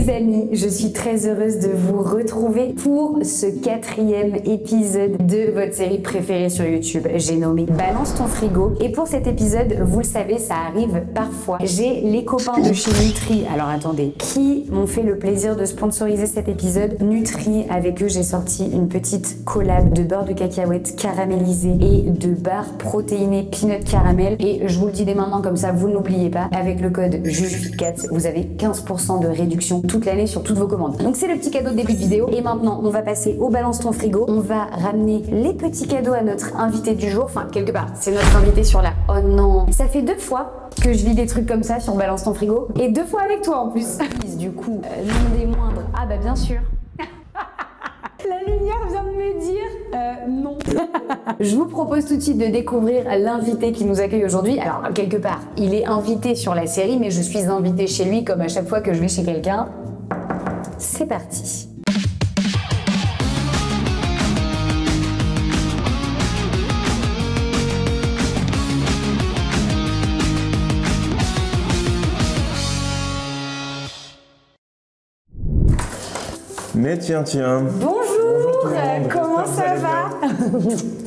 Les amis, je suis très heureuse de vous retrouver pour ce 4e épisode de votre série préférée sur YouTube. J'ai nommé Balance ton frigo. Et pour cet épisode, vous le savez, ça arrive parfois. J'ai les copains de chez Nutri, alors attendez, qui m'ont fait le plaisir de sponsoriser cet épisode. Nutri, avec eux, j'ai sorti une petite collab de beurre de cacahuète caramélisé et de barres protéinées peanut caramel. Et je vous le dis dès maintenant, comme ça, vous n'oubliez pas, avec le code JUJUFICAT, vous avez 15% de réduction toute l'année sur toutes vos commandes. Donc c'est le petit cadeau de début de vidéo. Et maintenant, on va passer au Balance ton frigo. On va ramener les petits cadeaux à notre invité du jour. Enfin, quelque part, c'est notre invité sur la... Oh non, ça fait 2 fois que je vis des trucs comme ça sur Balance ton frigo. Et 2 fois avec toi en plus. Du coup, l'un des moindres. Ah bah bien sûr. La lumière vient de me dire non. Je vous propose tout de suite de découvrir l'invité qui nous accueille aujourd'hui. Alors, quelque part, il est invité sur la série, mais je suis invitée chez lui comme à chaque fois que je vais chez quelqu'un. C'est parti. Mais tiens. Bonjour, comment ça va?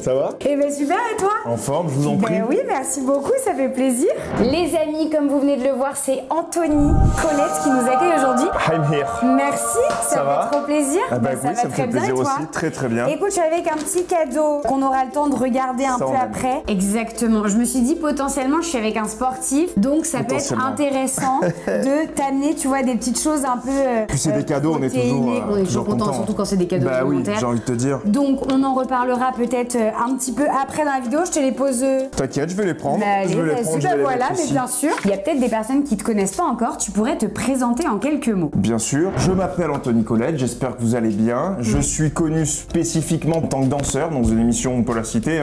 Ça va? Eh ben super, et toi? En forme, je vous en prie. Ben oui, merci beaucoup, ça fait plaisir. Les amis, comme vous venez de le voir, c'est Anthony Colette qui nous accueille aujourd'hui. I'm here. Merci, ça fait trop plaisir. Ah bah ça oui, va ça me très fait bien, plaisir et toi? aussi, très bien. Écoute, je suis avec un petit cadeau qu'on aura le temps de regarder un peu après. Exactement, je me suis dit potentiellement je suis avec un sportif, donc ça peut être intéressant de t'amener, tu vois, des petites choses un peu Puis c'est des cadeaux, on est toujours content, surtout quand c'est des cadeaux alimentaires. Oui, j'ai envie de te dire. Donc on en reparlera peut-être un petit peu après dans la vidéo, je te les pose. T'inquiète, je vais les prendre. Allez, je vais les prendre, voilà, mais bien sûr. Il y a peut-être des personnes qui te connaissent pas encore, tu pourrais te présenter en quelques mots. Bien sûr, je m'appelle Anthony Colette, j'espère que vous allez bien. Je suis connu spécifiquement en tant que danseur dans une émission, on peut la citer,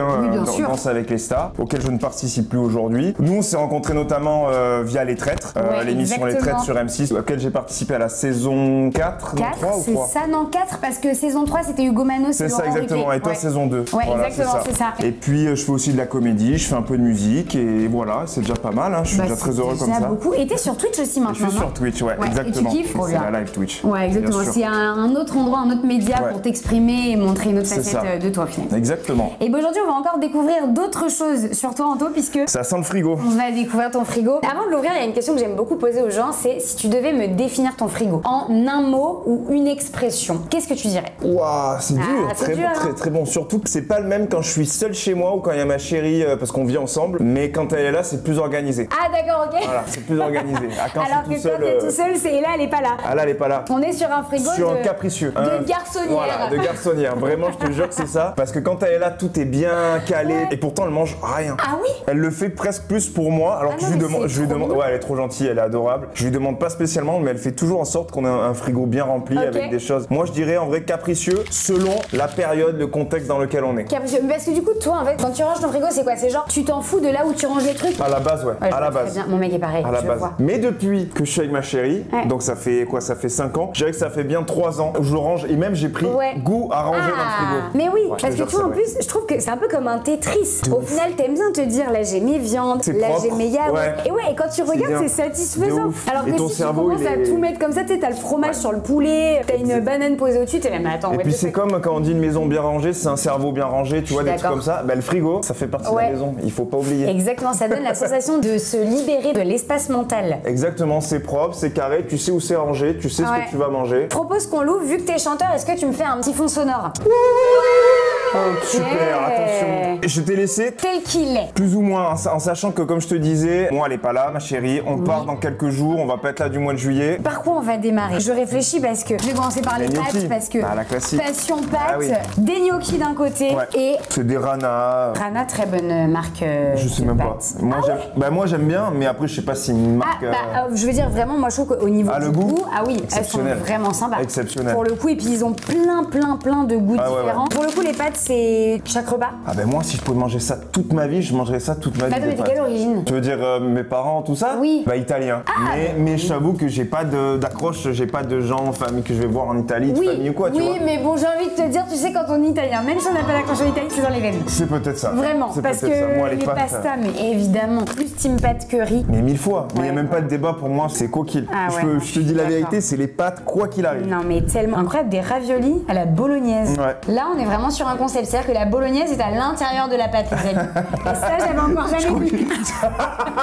Danse avec les stars, auquel je ne participe plus aujourd'hui. Nous, on s'est rencontrés notamment via Les Traîtres, l'émission Les Traîtres sur M6, à laquelle j'ai participé à la saison 4, 3 ou 3 c'est ça, non 4, parce que saison 3 c'était Hugo Manos. C'est ça, exactement, et toi saison 2. Ouais, voilà, exactement, c'est ça. Et puis je fais aussi de la comédie, je fais un peu de musique, et voilà, c'est déjà pas mal, je suis déjà très heureux comme ça. Beaucoup. Et t'es sur Twitch aussi maintenant? Je suis sur Twitch, exactement. Et tu kiffes? C'est la live Twitch. Ouais, exactement. S'il y a un autre endroit, un autre média pour t'exprimer et montrer une autre facette de toi, finalement. Exactement. Et aujourd'hui, on va encore découvrir d'autres choses sur toi, Anto, puisque... Ça sent le frigo. On va découvrir ton frigo. Avant de l'ouvrir, il y a une question que j'aime beaucoup poser aux gens, c'est si tu devais me définir ton frigo en un mot ou une expression, qu'est-ce que tu dirais? Waouh, c'est dur, très bon. Surtout que c'est pas le même quand je suis seul chez moi ou quand il y a ma chérie, parce qu'on vit ensemble, mais quand elle est là, c'est plus organisé. Ah d'accord, ok. Voilà, c'est plus organisé. Alors que quand t'es tout seul, c'est là, elle est pas là. Ah là, elle est pas là. On est sur un frigo un capricieux. De garçonnière. Voilà, de garçonnière. Vraiment, je te jure que c'est ça. Parce que quand elle est là, tout est bien calé. Et pourtant, elle mange rien. Ah oui? Elle le fait presque plus pour moi. Alors que je lui demande. Ouais, elle est trop gentille, elle est adorable. Je lui demande pas spécialement, mais elle fait toujours en sorte qu'on ait un frigo bien rempli avec des choses. Moi, je dirais en vrai capricieux selon la période, le contexte dans lequel on est. Capricieux. Parce que du coup, toi, en fait, quand tu ranges ton frigo, c'est quoi? C'est genre, tu t'en fous de là où tu ranges les trucs? À la base, ouais. À la base. Mon mec est pareil. À la base. Mais depuis que je suis avec ma chérie, donc ça fait quoi? Ça fait 5 ans. Je dirais que ça fait bien 3 ans où je range. Et même, j'ai pris goût à ranger dans le frigo. Mais oui, parce que toi, en plus, je trouve que c'est un peu comme un Tetris. Au final, t'aimes bien te dire, là, j'ai mes viandes, là, j'ai mes yaourts. Et quand tu regardes, c'est satisfaisant. Alors que si tu commences à tout mettre comme ça, tu sais, t'as le fromage sur le poulet, t'as une banane posée au-dessus, t'es là, mais attends. Et puis c'est comme quand on dit une maison bien rangée, c'est un cerveau bien rangé, tu vois, des trucs comme ça. Bah, le frigo, ça fait partie de la maison, il faut pas oublier. Exactement, ça donne la sensation de se libérer de l'espace mental. Exactement, c'est propre, c'est carré, tu sais où c'est rangé, tu sais ce que tu vas manger. Je propose qu'on l'ouvre, vu que t'es chanteur, est-ce que tu me fais un petit fond sonore? Super, attention. Je t'ai laissé tel qu'il est. Plus ou moins, en sachant que comme je te disais, moi elle est pas là, ma chérie, on part dans quelques jours, on va pas être là du mois de juillet. Par quoi on va démarrer? Je réfléchis parce que je vais commencer par les pâtes parce que la classique. Passion pâtes, des gnocchis d'un côté et c'est des Rana. Rana, très bonne marque. Je sais même pas. Moi j'aime bien, mais après je sais pas si une marque. Je veux dire vraiment, moi je trouve qu'au niveau du goût, elles sont vraiment sympas. Exceptionnel. Pour le coup, et puis ils ont plein de goûts différents. Pour le coup, les pâtes c'est chaque repas? Ah ben moi, si je pouvais manger ça toute ma vie, je mangerais ça toute ma vie. Attends, mais t'es quelle origine? Tu veux dire mes parents, tout ça? Oui. Bah italien. Mais je t'avoue que j'ai pas d'accroche, j'ai pas de gens en famille que je vais voir en Italie, de famille ou quoi, tu vois. Oui, mais bon, j'ai envie de te dire, tu sais, quand on est italien, même si on n'a pas d'accroche en Italie, c'est dans les veines. C'est peut-être ça. Vraiment, parce que moi, les pastas, mais évidemment, plus team pâtes que riz. Mais 1000 fois. Mais il n'y a même pas de débat pour moi, c'est quoi qu'il. Ah je te dis la vérité, c'est les pâtes quoi qu'il arrive. Non, mais tellement incroyable, des raviolis à la bolognaise. Ouais. Là, on est vraiment sur un concept, c'est-à-dire que la bolognaise est à l'intérieur de la pâte, les amis. Et ça, j'avais encore jamais vu.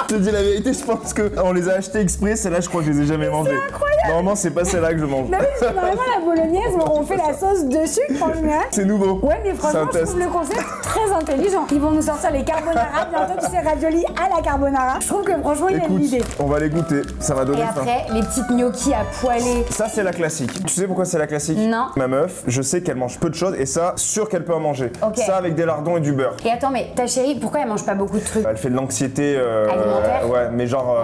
Je te dis la vérité, je pense qu'on les a achetés exprès, celle-là, je crois que je les ai jamais mangées. C'est incroyable. Normalement, c'est pas celle-là que je mange. Non, mais c'est vraiment la bolognaise, on fait la sauce dessus, en général. C'est nouveau. Ouais, mais franchement, je trouve le concept très intelligent. Ils vont nous sortir les carbonara, bientôt, tu sais, raviolis à la carbonara. Je trouve que franchement, il y a une idée. On va les goûter, ça va donner faim. Et après, les petites gnocchis à poêler. Ça, c'est la classique. Tu sais pourquoi c'est la classique? Non. Ma meuf, je sais qu'elle mange peu de choses et ça, sûr qu'elle peut en manger. Okay. Ça avec des lardons et du beurre. Et attends, mais ta chérie, pourquoi elle mange pas beaucoup de trucs? Elle fait de l'anxiété alimentaire. Ouais, mais genre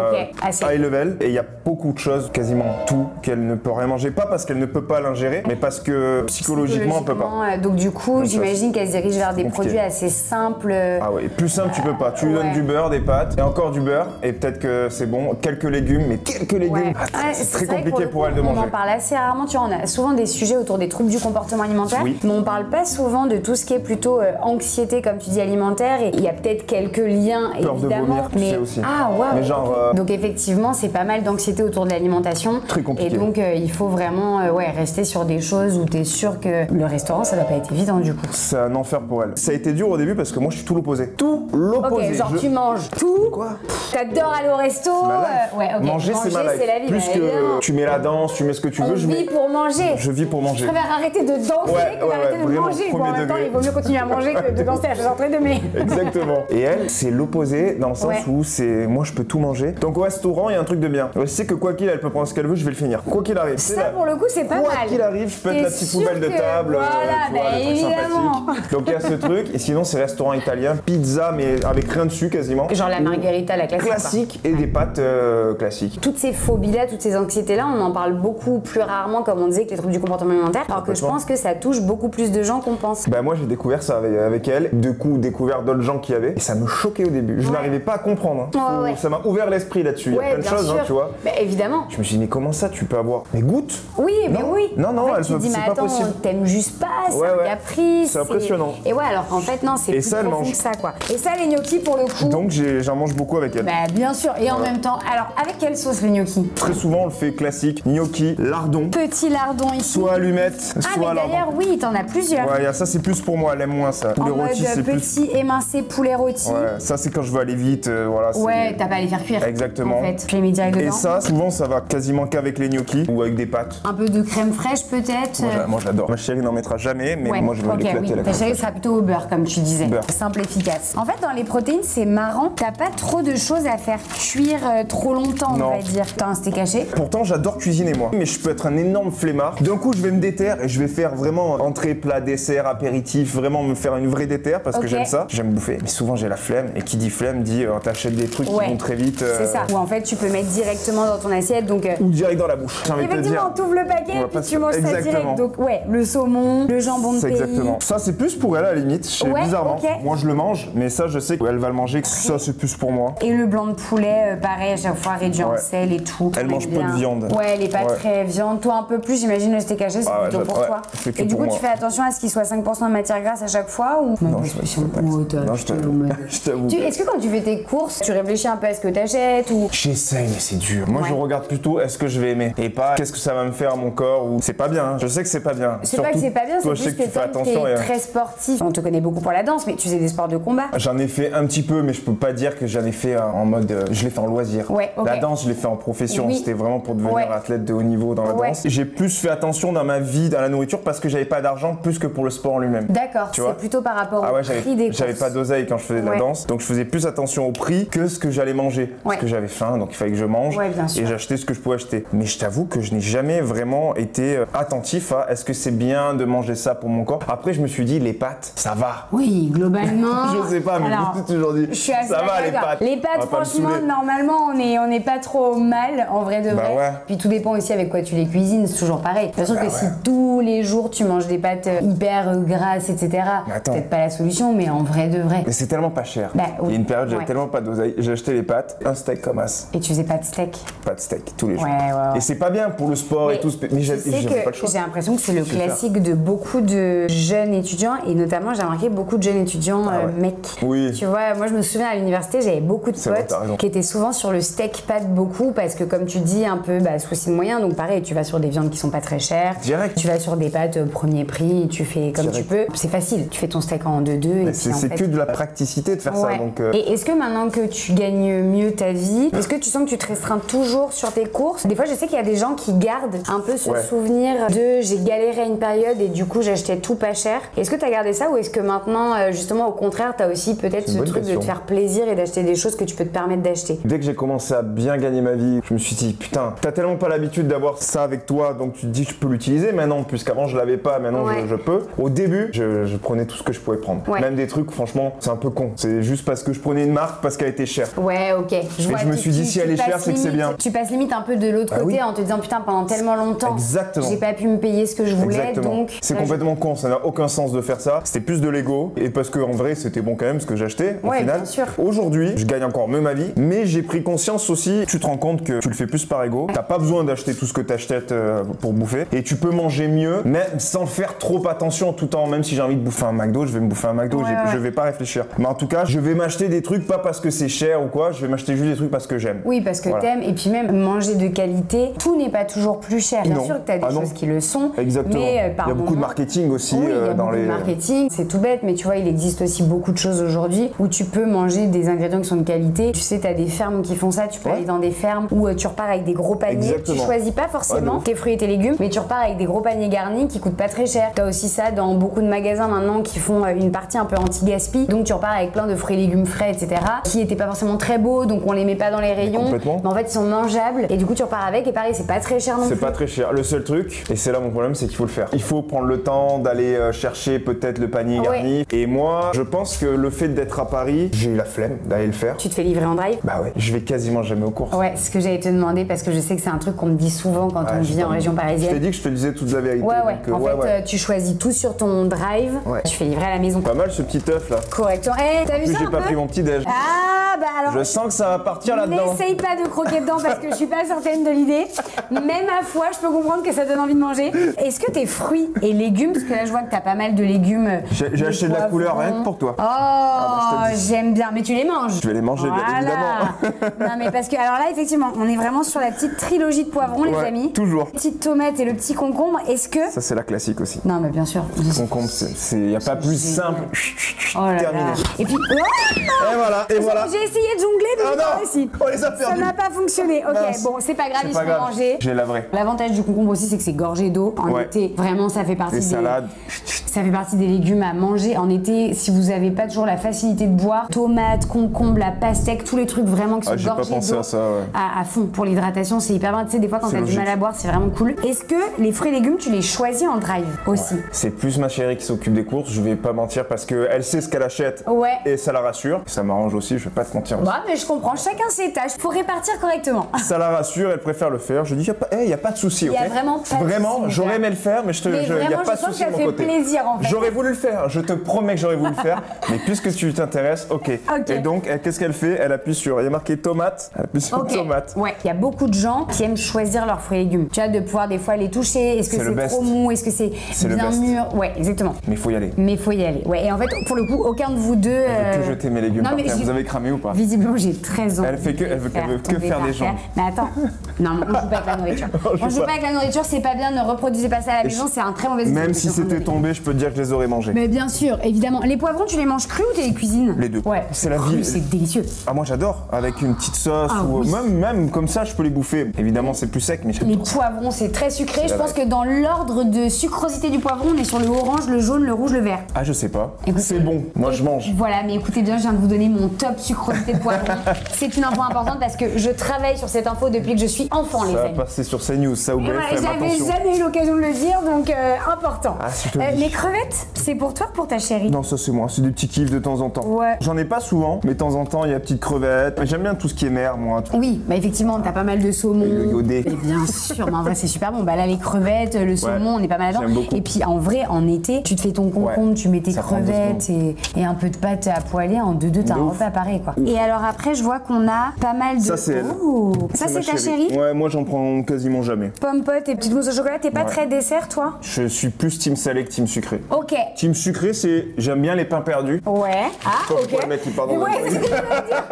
Assez. high level. Et il y a beaucoup de choses, quasiment tout, qu'elle ne peut rien manger. Pas parce qu'elle ne peut pas l'ingérer, mais parce que psychologiquement, on peut pas. Donc du coup, j'imagine qu'elle se dirige vers des produits assez simples. Ah ouais, plus simple tu peux pas. Tu lui donnes du beurre, des pâtes, et encore du beurre, et peut-être que c'est bon. Quelques légumes, mais quelques légumes. Ouais. C'est très compliqué pour elle de manger. On en parle assez rarement, tu vois, on a souvent des sujets autour des troubles du comportement alimentaire, mais on parle pas souvent de tout ce qui est plutôt anxiété, comme tu dis, alimentaire, et il y a peut-être quelques liens, peur évidemment. De vomir, tu sais aussi. Ah ouais. Mais genre, donc effectivement, c'est pas mal d'anxiété autour de l'alimentation. Très compliqué. Et donc il faut vraiment rester sur des choses où t'es sûr que le restaurant, ça va pas être évident du coup. C'est un enfer pour elle. Ça a été dur au début parce que moi je suis tout l'opposé. Tout l'opposé. Ok, genre tu manges tout. Quoi? T'adores aller au resto. Ouais, ok. Manger c'est ma life. La vie, plus que tu mets la danse, tu mets ce que tu veux. Je vis pour manger. Je vis pour manger. Je préfère arrêter de danser que d'arrêter de manger. Bon, en même temps, il vaut mieux continuer à manger que de danser à chaque entrée de mai. Exactement. Et elle, c'est l'opposé dans le sens où c'est moi je peux tout manger. Donc au restaurant, il y a un truc de bien. Je sais que quoi qu'il elle peut prendre ce qu'elle veut, je vais le finir. Quoi qu'il arrive. Ça pour le coup, c'est pas mal. Quoi qu'il arrive, je peux être la petite poubelle de table. Voilà, évidemment. Donc il y a ce truc. Et sinon, c'est restaurant italien, pizza, mais avec rien dessus quasiment. Genre la margherita, la classique. Classique et des pâtes classiques. Toutes ces phobies-là, toutes ces anxiétés-là, on en parle beaucoup plus rarement, comme on disait, que les troubles du comportement alimentaire. Alors que je pense que ça touche beaucoup plus de gens qu'on pense. Bah moi, j'ai découvert ça avec elle. Du coup, découvert d'autres gens qui avaient. Et ça me choquait au début. Je n'arrivais pas à comprendre. Ça m'a ouvert l'esprit là-dessus. Il y a plein de choses, tu vois. Bah, évidemment. Je me suis dit, mais comment ça tu peux avoir? Mais goûte. Oui, mais oui. Non, en fait, elle tu dis, mais attends, t'aimes juste pas, c'est un caprice. C'est impressionnant. Et ouais, alors qu'en fait, non, c'est plus profond que ça, quoi. Et ça, les gnocchis, pour le coup. Donc, j'en mange beaucoup avec elle. Bah, bien sûr. Et en même temps, alors, avec quelle sauce les gnocchis? Très souvent, on le fait classique. Gnocchi, lardon. Petit lardon ici. Soit allumette, soit lardon. D'ailleurs, oui, t'en as plusieurs. Ouais, ça, c'est plus pour moi. Elle aime moins ça. En le mode rôti, c'est plus. Petit émincé poulet rôti. Ouais, ça, c'est quand je veux aller vite. Voilà. Ouais, t'as pas à les faire cuire. Exactement. En fait, je les mets direct dedans. Et ça, souvent, ça va quasiment qu'avec les gnocchis ou avec des pâtes. Un peu de crème fraîche, peut-être. Moi, j'adore. Ma chérie n'en mettra jamais, mais moi, je vais l'éclater la crème. Ta chérie sera plutôt au beurre, comme tu disais. Beurre. Simple, efficace. En fait, dans les protéines, c'est marrant. T'as pas trop de choses à faire cuire trop longtemps, on va dire. T'as un steak haché. Pourtant, j'adore cuisiner, moi. Mais je peux être un énorme flemmard. D'un coup, je vais me déterre et je vais faire vraiment entrée, plat, dessert, apéritif. Vraiment me faire une vraie déterre parce que j'aime ça. J'aime bouffer. Mais souvent, j'ai la flemme. Et qui dit flemme dit t'achètes des trucs qui vont très vite. C'est ça. Ou en fait, tu peux mettre directement dans ton assiette. Donc, ou direct dans la bouche. Effectivement, t'ouvres le paquet et puis tu manges ça direct. Donc, le saumon, le jambon de pays. Exactement. Ça, c'est plus pour elle à la limite. Bizarrement. Moi, je le mange, mais ça, je sais qu'elle va le manger. Ça, c'est plus pour moi. Et le blanc de poulet, pareil, à chaque fois réduit en sel et tout. Elle mange peu de viande. Ouais, elle est pas très viande. Toi, un peu plus, j'imagine, le steak haché, c'est plutôt pour toi. Et du coup, tu fais attention à ce qu'il soit 5% de matière grasse à chaque fois ou non, je t'avoue. Est-ce que quand tu fais tes courses, tu réfléchis un peu à ce que t'achètes ou... J'essaye, mais c'est dur. Moi, je regarde plutôt est-ce que je vais aimer et pas qu'est-ce que ça va me faire à mon corps ou c'est pas bien. Je sais que c'est pas bien. C'est pas que c'est pas bien, c'est juste que tu fais attention. T'es très sportif. On te connaît beaucoup pour la danse, mais tu faisais des sports de combat. J'en ai fait un petit peu, mais je peux pas dire que j'en ai fait en mode. Je l'ai fait en loisir. La danse, je l'ai fait en profession. C'était vraiment pour devenir athlète de haut niveau dans la danse. J'ai plus fait attention dans ma vie, dans la nourriture, parce que j'avais pas d'argent plus que pour le sport en lui-même. D'accord. C'est plutôt par rapport au prix des courses. J'avais pas d'oseille quand je faisais de la danse, donc je faisais plus attention au prix que ce que j'allais manger. Parce que j'avais faim, donc il fallait que je mange. Et j'achetais ce que je pouvais acheter. mais je t'avoue que je n'ai jamais vraiment été attentif à est-ce que c'est bien de manger ça pour mon corps. Après, je me suis dit, les pâtes, ça va. Oui, globalement. Je sais pas, mais je me suis toujours dit, ça va les pâtes. Les pâtes, franchement, normalement, on n'est pas trop mal, en vrai de vrai. Ouais. Puis tout dépend aussi avec quoi tu les cuisines, c'est toujours pareil. Bien sûr que si tous les jours tu manges des pâtes hyper grasses, etc., peut-être pas la solution, mais en vrai de vrai. Mais c'est tellement pas cher. Il y a une période, j'avais tellement pas d'oseille, j'ai acheté les pâtes, un steak comme as. Et tu faisais pas de steak? Pas de steak, tous les jours. Ouais. Et c'est pas bien pour le sport et tout, mais j'ai pas le choix. J'ai l'impression que c'est le classique de beaucoup de jeunes étudiants, et notamment j'ai remarqué beaucoup de jeunes étudiants mecs. Oui. Tu vois, moi je me souviens à l'université, j'avais beaucoup de potes qui étaient souvent sur le steak pâte beaucoup, parce que comme tu dis, un peu souci de moyens, donc pareil, tu vas sur des viandes qui sont pas très chères. Direct. Tu vas sur des pâtes premier prix, tu fais comme tu peux. C'est facile, tu fais ton steak en 2-2. C'est que de la praticité de faire ça. Donc Et est-ce que maintenant que tu gagnes mieux ta vie, est-ce que tu sens que tu te restreins toujours sur tes courses? Des fois, je sais qu'il y a des gens qui gardent un peu ce souvenir de j'ai galéré à une période et du coup j'achetais tout pas cher. Est-ce que tu as gardé ça, ou est-ce que maintenant, justement, au contraire, tu as aussi peut-être ce truc de te faire plaisir et d'acheter des choses que tu peux te permettre d'acheter? Dès que j'ai commencé à bien gagner ma vie, je me suis dit putain, t'as tellement pas l'habitude d'avoir ça avec toi, donc tu te dis je peux l'utiliser maintenant, puisqu'avant je l'avais pas, maintenant je peux. Au début, je prenais tout ce que je pouvais prendre. Même des trucs, franchement, c'est un peu con. C'est juste parce que je prenais une marque parce qu'elle était chère. Ouais, ok. Je me suis dit si elle est chère, c'est que c'est bien. Tu passes limite un peu de l'autre côté en te disant putain, pendant tellement longtemps, j'ai pas pu me payer ce que je voulais, donc. C'est complètement con, ça n'a aucun sens de faire ça. C'était plus de l'ego, et parce qu'en vrai, c'était bon quand même ce que j'achetais au final. Bien sûr. Aujourd'hui, je gagne encore mieux ma vie, mais j'ai pris conscience aussi, tu te rends compte que tu le fais plus par ego. T'as pas besoin d'acheter tout ce que t'achètes pour bouffer, et tu peux manger mieux, mais sans faire trop attention tout en, même si j'ai envie de bouffer un McDo, je vais me bouffer un McDo, je vais pas réfléchir. Mais en tout cas, je vais m'acheter des trucs pas parce que c'est cher ou quoi, je vais m'acheter juste des trucs parce que j'aime. Oui, parce que t'aimes, et puis même manger de qualité, tout n'est pas toujours plus cher. Bien sûr que t'as des choses qui le sont. Exactement. Mais il y a beaucoup de marketing aussi dans les. Marketing, c'est tout bête, mais tu vois, il existe aussi beaucoup de choses aujourd'hui où tu peux manger des ingrédients qui sont de qualité. Tu sais, t'as des fermes qui font ça, tu peux aller dans des fermes où tu repars avec des gros paniers. Tu choisis pas forcément tes fruits et tes légumes, mais tu repars avec des gros paniers garnis qui coûtent pas très cher. T'as aussi ça dans beaucoup de magasins maintenant qui font une partie un peu anti-gaspi, donc tu repars avec plein de fruits et légumes frais, etc., qui étaient pas forcément très beaux, donc on les met pas dans les rayons, mais en fait ils sont mangeables, et du coup tu repars avec, et pareil, c'est pas très cher non plus. C'est pas très cher. Le seul truc, et c'est là mon problème, c'est qu'il faut le faire. Il faut prendre le temps d'aller chercher peut-être le panier garni. Et moi, je pense que le fait d'être à Paris, j'ai eu la flemme d'aller le faire. Tu te fais livrer en drive? Bah ouais, je vais quasiment jamais aux courses. Ouais, c'est ce que j'allais te demander, parce que je sais que c'est un truc qu'on me dit souvent quand on vit en région parisienne. Je t'ai dit que je te disais toute la vérité. Donc, en fait, tu choisis tout sur ton drive, tu fais livrer à la maison. Pas mal ce petit œuf là. Correctement. T'as vu ça? J'ai pas pris mon petit déj. Ah bah alors. Je sens que ça va partir là-dedans. N'essaye pas de croquer dedans parce que je suis pas certaine de l'idée. Même à foi, je peux comprendre que ça donne envie de manger. Est-ce que tes fruits et légumes, parce que là je vois que t'as pas mal de légumes. J'ai acheté de la couleur rien que pour toi. Oh, j'aime bien. Mais tu les manges? Je vais les manger, bien évidemment. Non mais parce que alors là effectivement, on est vraiment sur la petite trilogie de poivrons, les amis. Toujours. La petite tomate et le petit concombre. Est-ce que ça c'est la classique aussi. Non mais bien sûr. Le concombre, il y a pas plus simple. Terminé. Et puis et voilà. J'ai essayé de jongler, mais pas réussi. On les a perdus. Ça n'a pas fonctionné. Ok, bon, c'est pas grave, ils seront mangés. J'ai la vraie. L'avantage du concombre aussi, c'est que c'est gorgé d'eau. En été, vraiment, ça fait partie des salades. Ça fait partie des légumes à manger en été. Si vous n'avez pas toujours la facilité de boire, tomates, concombre, la pastèque, tous les trucs vraiment qui sont gorgés d'eau. J'ai pas pensé à ça. À fond pour l'hydratation, c'est hyper bien. Tu sais, des fois quand t'as du mal à boire, c'est vraiment cool. Est-ce que les fruits et légumes, tu les choisis en drive aussi? C'est plus ma chérie qui s'occupe des courses. Je vais pas mentir parce que elle sait ce qu'elle achète et ça la rassure. Ça m'arrange aussi. Je vais pas te mentir. Bah mais je comprends. Chacun ses tâches. Faut répartir correctement. Ça la rassure. Elle préfère le faire. Je dis y a pas de souci. Il y a vraiment pas de souci. Vraiment, j'aurais aimé le faire, mais y a pas de souci de mon côté. Plaisir en fait. J'aurais voulu le faire. Je te promets que j'aurais voulu le faire. Mais puisque tu t'intéresses, ok. Et donc, qu'est-ce qu'elle fait? Elle appuie sur. Il y a marqué tomate. Elle appuie sur tomate. Ouais. Il y a beaucoup de gens qui aiment choisir leurs fruits et légumes. Tu vois, de pouvoir des fois les toucher. Est-ce que c'est trop mou? Est-ce que c'est bien mûr? Ouais, exactement. Mais faut y aller. Ouais. Et en fait, pour le coup, aucun de vous deux. Elle veut que jeter mes légumes par terre. Vous avez cramé ou pas? Visiblement, j'ai 13 ans. Elle veut que faire des jambes. Mais attends. Non, on joue pas avec la nourriture. On joue pas avec la nourriture, c'est pas bien. Ne reproduisez pas ça à la maison, c'est un très mauvais exemple. Même si c'était tombé, je peux te dire que je les aurais mangés. Mais bien sûr, évidemment. Les poivrons, tu les manges crus ou tu les cuisines? Les deux. Ouais. C'est la vie. C'est délicieux. Ah, moi j'adore. Avec une petite sauce ou même comme ça, je peux les bouffer. Évidemment, c'est plus sec, mais les poivrons, c'est très sucré. Je pense que dans l'ordre de sucrosité du poivron, on est sur le orange, le jaune, le rouge, le vert. Ah, je sais pas. C'est bon. Moi, je mange. Voilà, mais écoutez bien, je viens de vous donner mon top sucrosité de poivron. C'est une info importante parce que je travaille sur cette info depuis que je suis enfant, les Ça amis. va passer sur CNews, ça ou BFM, J'avais attention. jamais eu l'occasion de le dire, donc important. Ah, si je te le dis. Les crevettes, c'est pour toi ou pour ta chérie? Non, ça c'est moi, c'est des petits kiffs de temps en temps. Ouais. J'en ai pas souvent, mais de temps en temps, il y a petites crevettes. Mais j'aime bien tout ce qui est mer, moi. Oui, bah effectivement, t'as pas mal de saumon. Et le iodé. Et bien sûr, mais en vrai, c'est super bon. Bah là, les crevettes, le saumon, on est pas mal j'aime dedans. beaucoup. Et puis en vrai, en été, tu te fais ton concombre, tu mets tes Ça prend 2 crevettes et un peu de pâte à poêler. En 2-2, t'as un ouf. repas pareil, quoi. Et alors après, je vois qu'on a pas mal de. Ça, c'est elle. Oh. Ça, ma c'est ta chérie? Ouais, moi j'en prends quasiment jamais. Pommes potes et petites mousses au chocolat, t'es pas très dessert, toi? Je suis plus team salé que team sucré. Ok. Team sucré, c'est j'aime bien les pains perdus. Ouais. Ah, Comme ok. pour le mec qui part dans Ouais, la c'est ce que je voulais dire.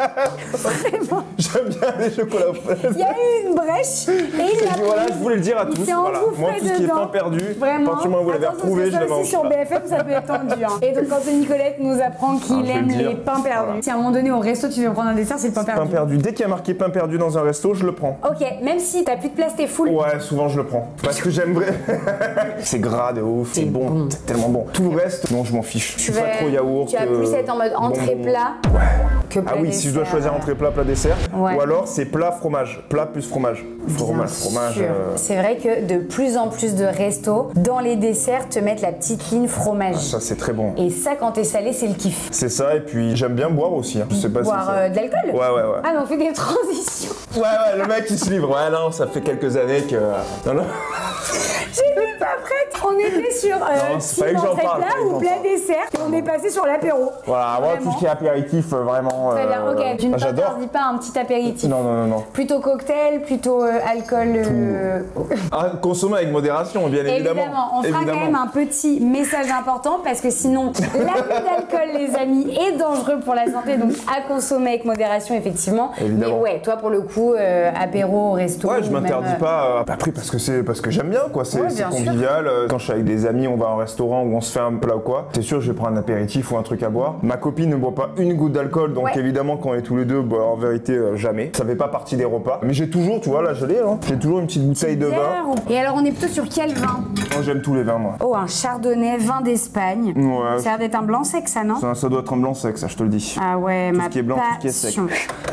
Vraiment. J'aime bien les chocolats au frais. Il y a eu une brèche et il l'a Voilà, pris. je voulais le dire à Il tous. s'est Voilà. engouffré Moi, tout ce qui est dedans. pain perdu, à Vraiment. partir du moment où vous l'avez Attention, retrouvé, je ça le aussi mange. sur BFM, ça peut être tendu. Hein. Et donc, Anthony Colette nous apprend qu'il je vais aime le dire. les pains perdus. Voilà. Si à un moment donné au resto tu veux prendre un dessert, c'est le pain perdu. Pain perdu. Dès qu'il y a marqué pain perdu dans un resto, je le prends. Ok, même si t'as plus de place, t'es full. Ouais, souvent je le prends. Parce que j'aime vrai. C'est gras de ouf, c'est bon, c'est tellement bon. Tout le reste, non, je m'en fiche. Je suis pas trop yaourt. Tu vas plus être en mode entrée plat que plat Ah oui, si je dois dessert. choisir entrée plat, plat dessert. Ouais. Ou alors c'est plat fromage. Plat plus fromage. Bien Fromage. sûr. C'est vrai que de plus en plus de restos, dans les desserts, te mettent la petite ligne fromage. Ça c'est très bon. Et ça, quand t'es salé, c'est le kiff. C'est ça, et puis j'aime bien boire aussi. Hein. Je sais pas Boire si ça... de l'alcool. Ouais. Ah, mais on fait des transitions. Ouais, le mec il se livre. Ouais, non, ça fait quelques années que. Non. J'ai vu pas prête. On était sur c'est pas que j'en entrée parle, plat fallait que ou j'en plat parle. dessert et on est passé sur l'apéro. Voilà, moi Vraiment. tout ce qui est apéritif, vraiment. Très bien, ok. Tu ne j'adore. t'interdis pas un petit apéritif. Non. Plutôt cocktail, plutôt alcool. Ah, consommer avec modération, bien évidemment. On fera quand même un petit message important parce que sinon, l'abus d'alcool, les amis, est dangereux pour la santé. Donc, à consommer avec modération, effectivement. Évidemment. Mais ouais, toi, pour le coup, apéro, resto. Ouais, je ou même, m'interdis pas. Après, parce que j'aime bien, quoi. C'est Ouais, bien convivial. Quand je suis avec des amis, on va au restaurant ou on se fait un plat ou quoi. C'est sûr, je vais prendre un apéritif ou un truc à boire. Ma copine ne boit pas une goutte d'alcool, donc évidemment, quand on est tous les deux, bah, en vérité, jamais. Ça fait pas partie des repas. Mais j'ai toujours, tu vois, là, je l'ai, hein. J'ai toujours une petite bouteille de vin. Et alors, on est plutôt sur quel vin? Moi, j'aime tous les vins, moi. Oh, un chardonnay, vin d'Espagne. Ouais. Ça a l'air d'être un blanc sec, ça, non? Ça doit être un blanc sec, ça, je te le dis. Ah ouais, Tout ce qui est blanc, tout ce qui est sec. passion.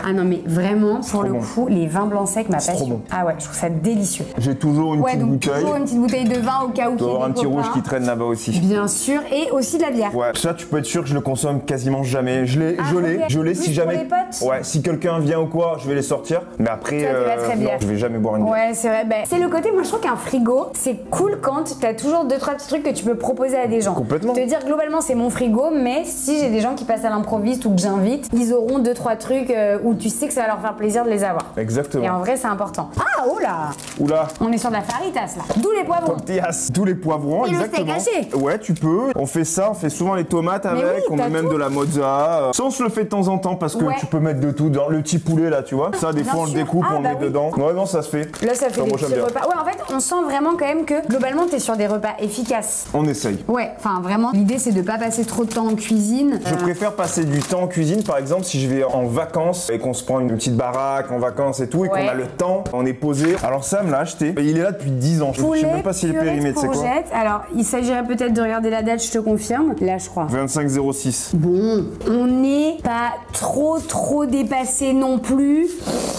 Ah non, mais vraiment, pour le trop coup, les vins blancs secs, ma C'est trop passion. bon. Ah ouais, je trouve ça délicieux. J'ai toujours une petite donc bouteille. toujours une petite bouteille de vin au cas où Il doit y qu'il y ait avoir un des petit rouge copains. qui traîne là-bas aussi. Bien sûr, et aussi de la bière. Ouais, ça tu peux être sûr que je le consomme quasiment jamais. Je l'ai ok. je l'ai Plus si pour jamais. les potes Ouais, si quelqu'un vient ou quoi, je vais les sortir. Mais après, Toi, t'es pas très non, bière. je vais jamais boire une bière. Ouais, c'est vrai. Ben, c'est le côté, moi je trouve qu'un frigo, c'est cool quand t'as toujours 2-3 petits trucs que tu peux proposer à des gens. Complètement. Te dire globalement c'est mon frigo, mais si j'ai des gens qui passent à l'improviste ou que j'invite, ils auront 2-3 trucs où tu sais que ça va leur faire plaisir de les avoir. Exactement. Et en vrai, c'est important. Ah, oh là! Oula. On est sur de la faritas là. D'où les poivrons. Tortillas. Tous les poivrons, Et le steak exactement. haché. Ouais, tu peux. On fait ça, on fait souvent les tomates avec, oui, on t'as met même tout. de la mozza. Ça, on se le fait de temps en temps parce que Ouais. tu peux mettre de tout dans le petit poulet là, tu vois. Ça, des Bien fois, on le sûr. découpe, Ah, on le bah met oui. dedans. Ouais, non, ça se fait. Là, ça fait Enfin, des moi, petits j'aime bien. repas. Ouais, en fait, on sent vraiment quand même que globalement, t'es sur des repas efficaces. On essaye. Ouais, enfin vraiment, l'idée c'est de pas passer trop de temps en cuisine. Je préfère passer du temps en cuisine, par exemple, si je vais en vacances et qu'on se prend une petite baraque en vacances et tout, et Ouais. qu'on a le temps, on est posé. Alors Sam l'a acheté, et il est là depuis 10 ans. Je sais même pas s'il est purée de périmé, tu sais quoi. courgettes. Alors, il s'agirait peut-être de regarder la date, je te confirme. Là, je crois. 25,06. Bon, on n'est pas trop dépassé non plus,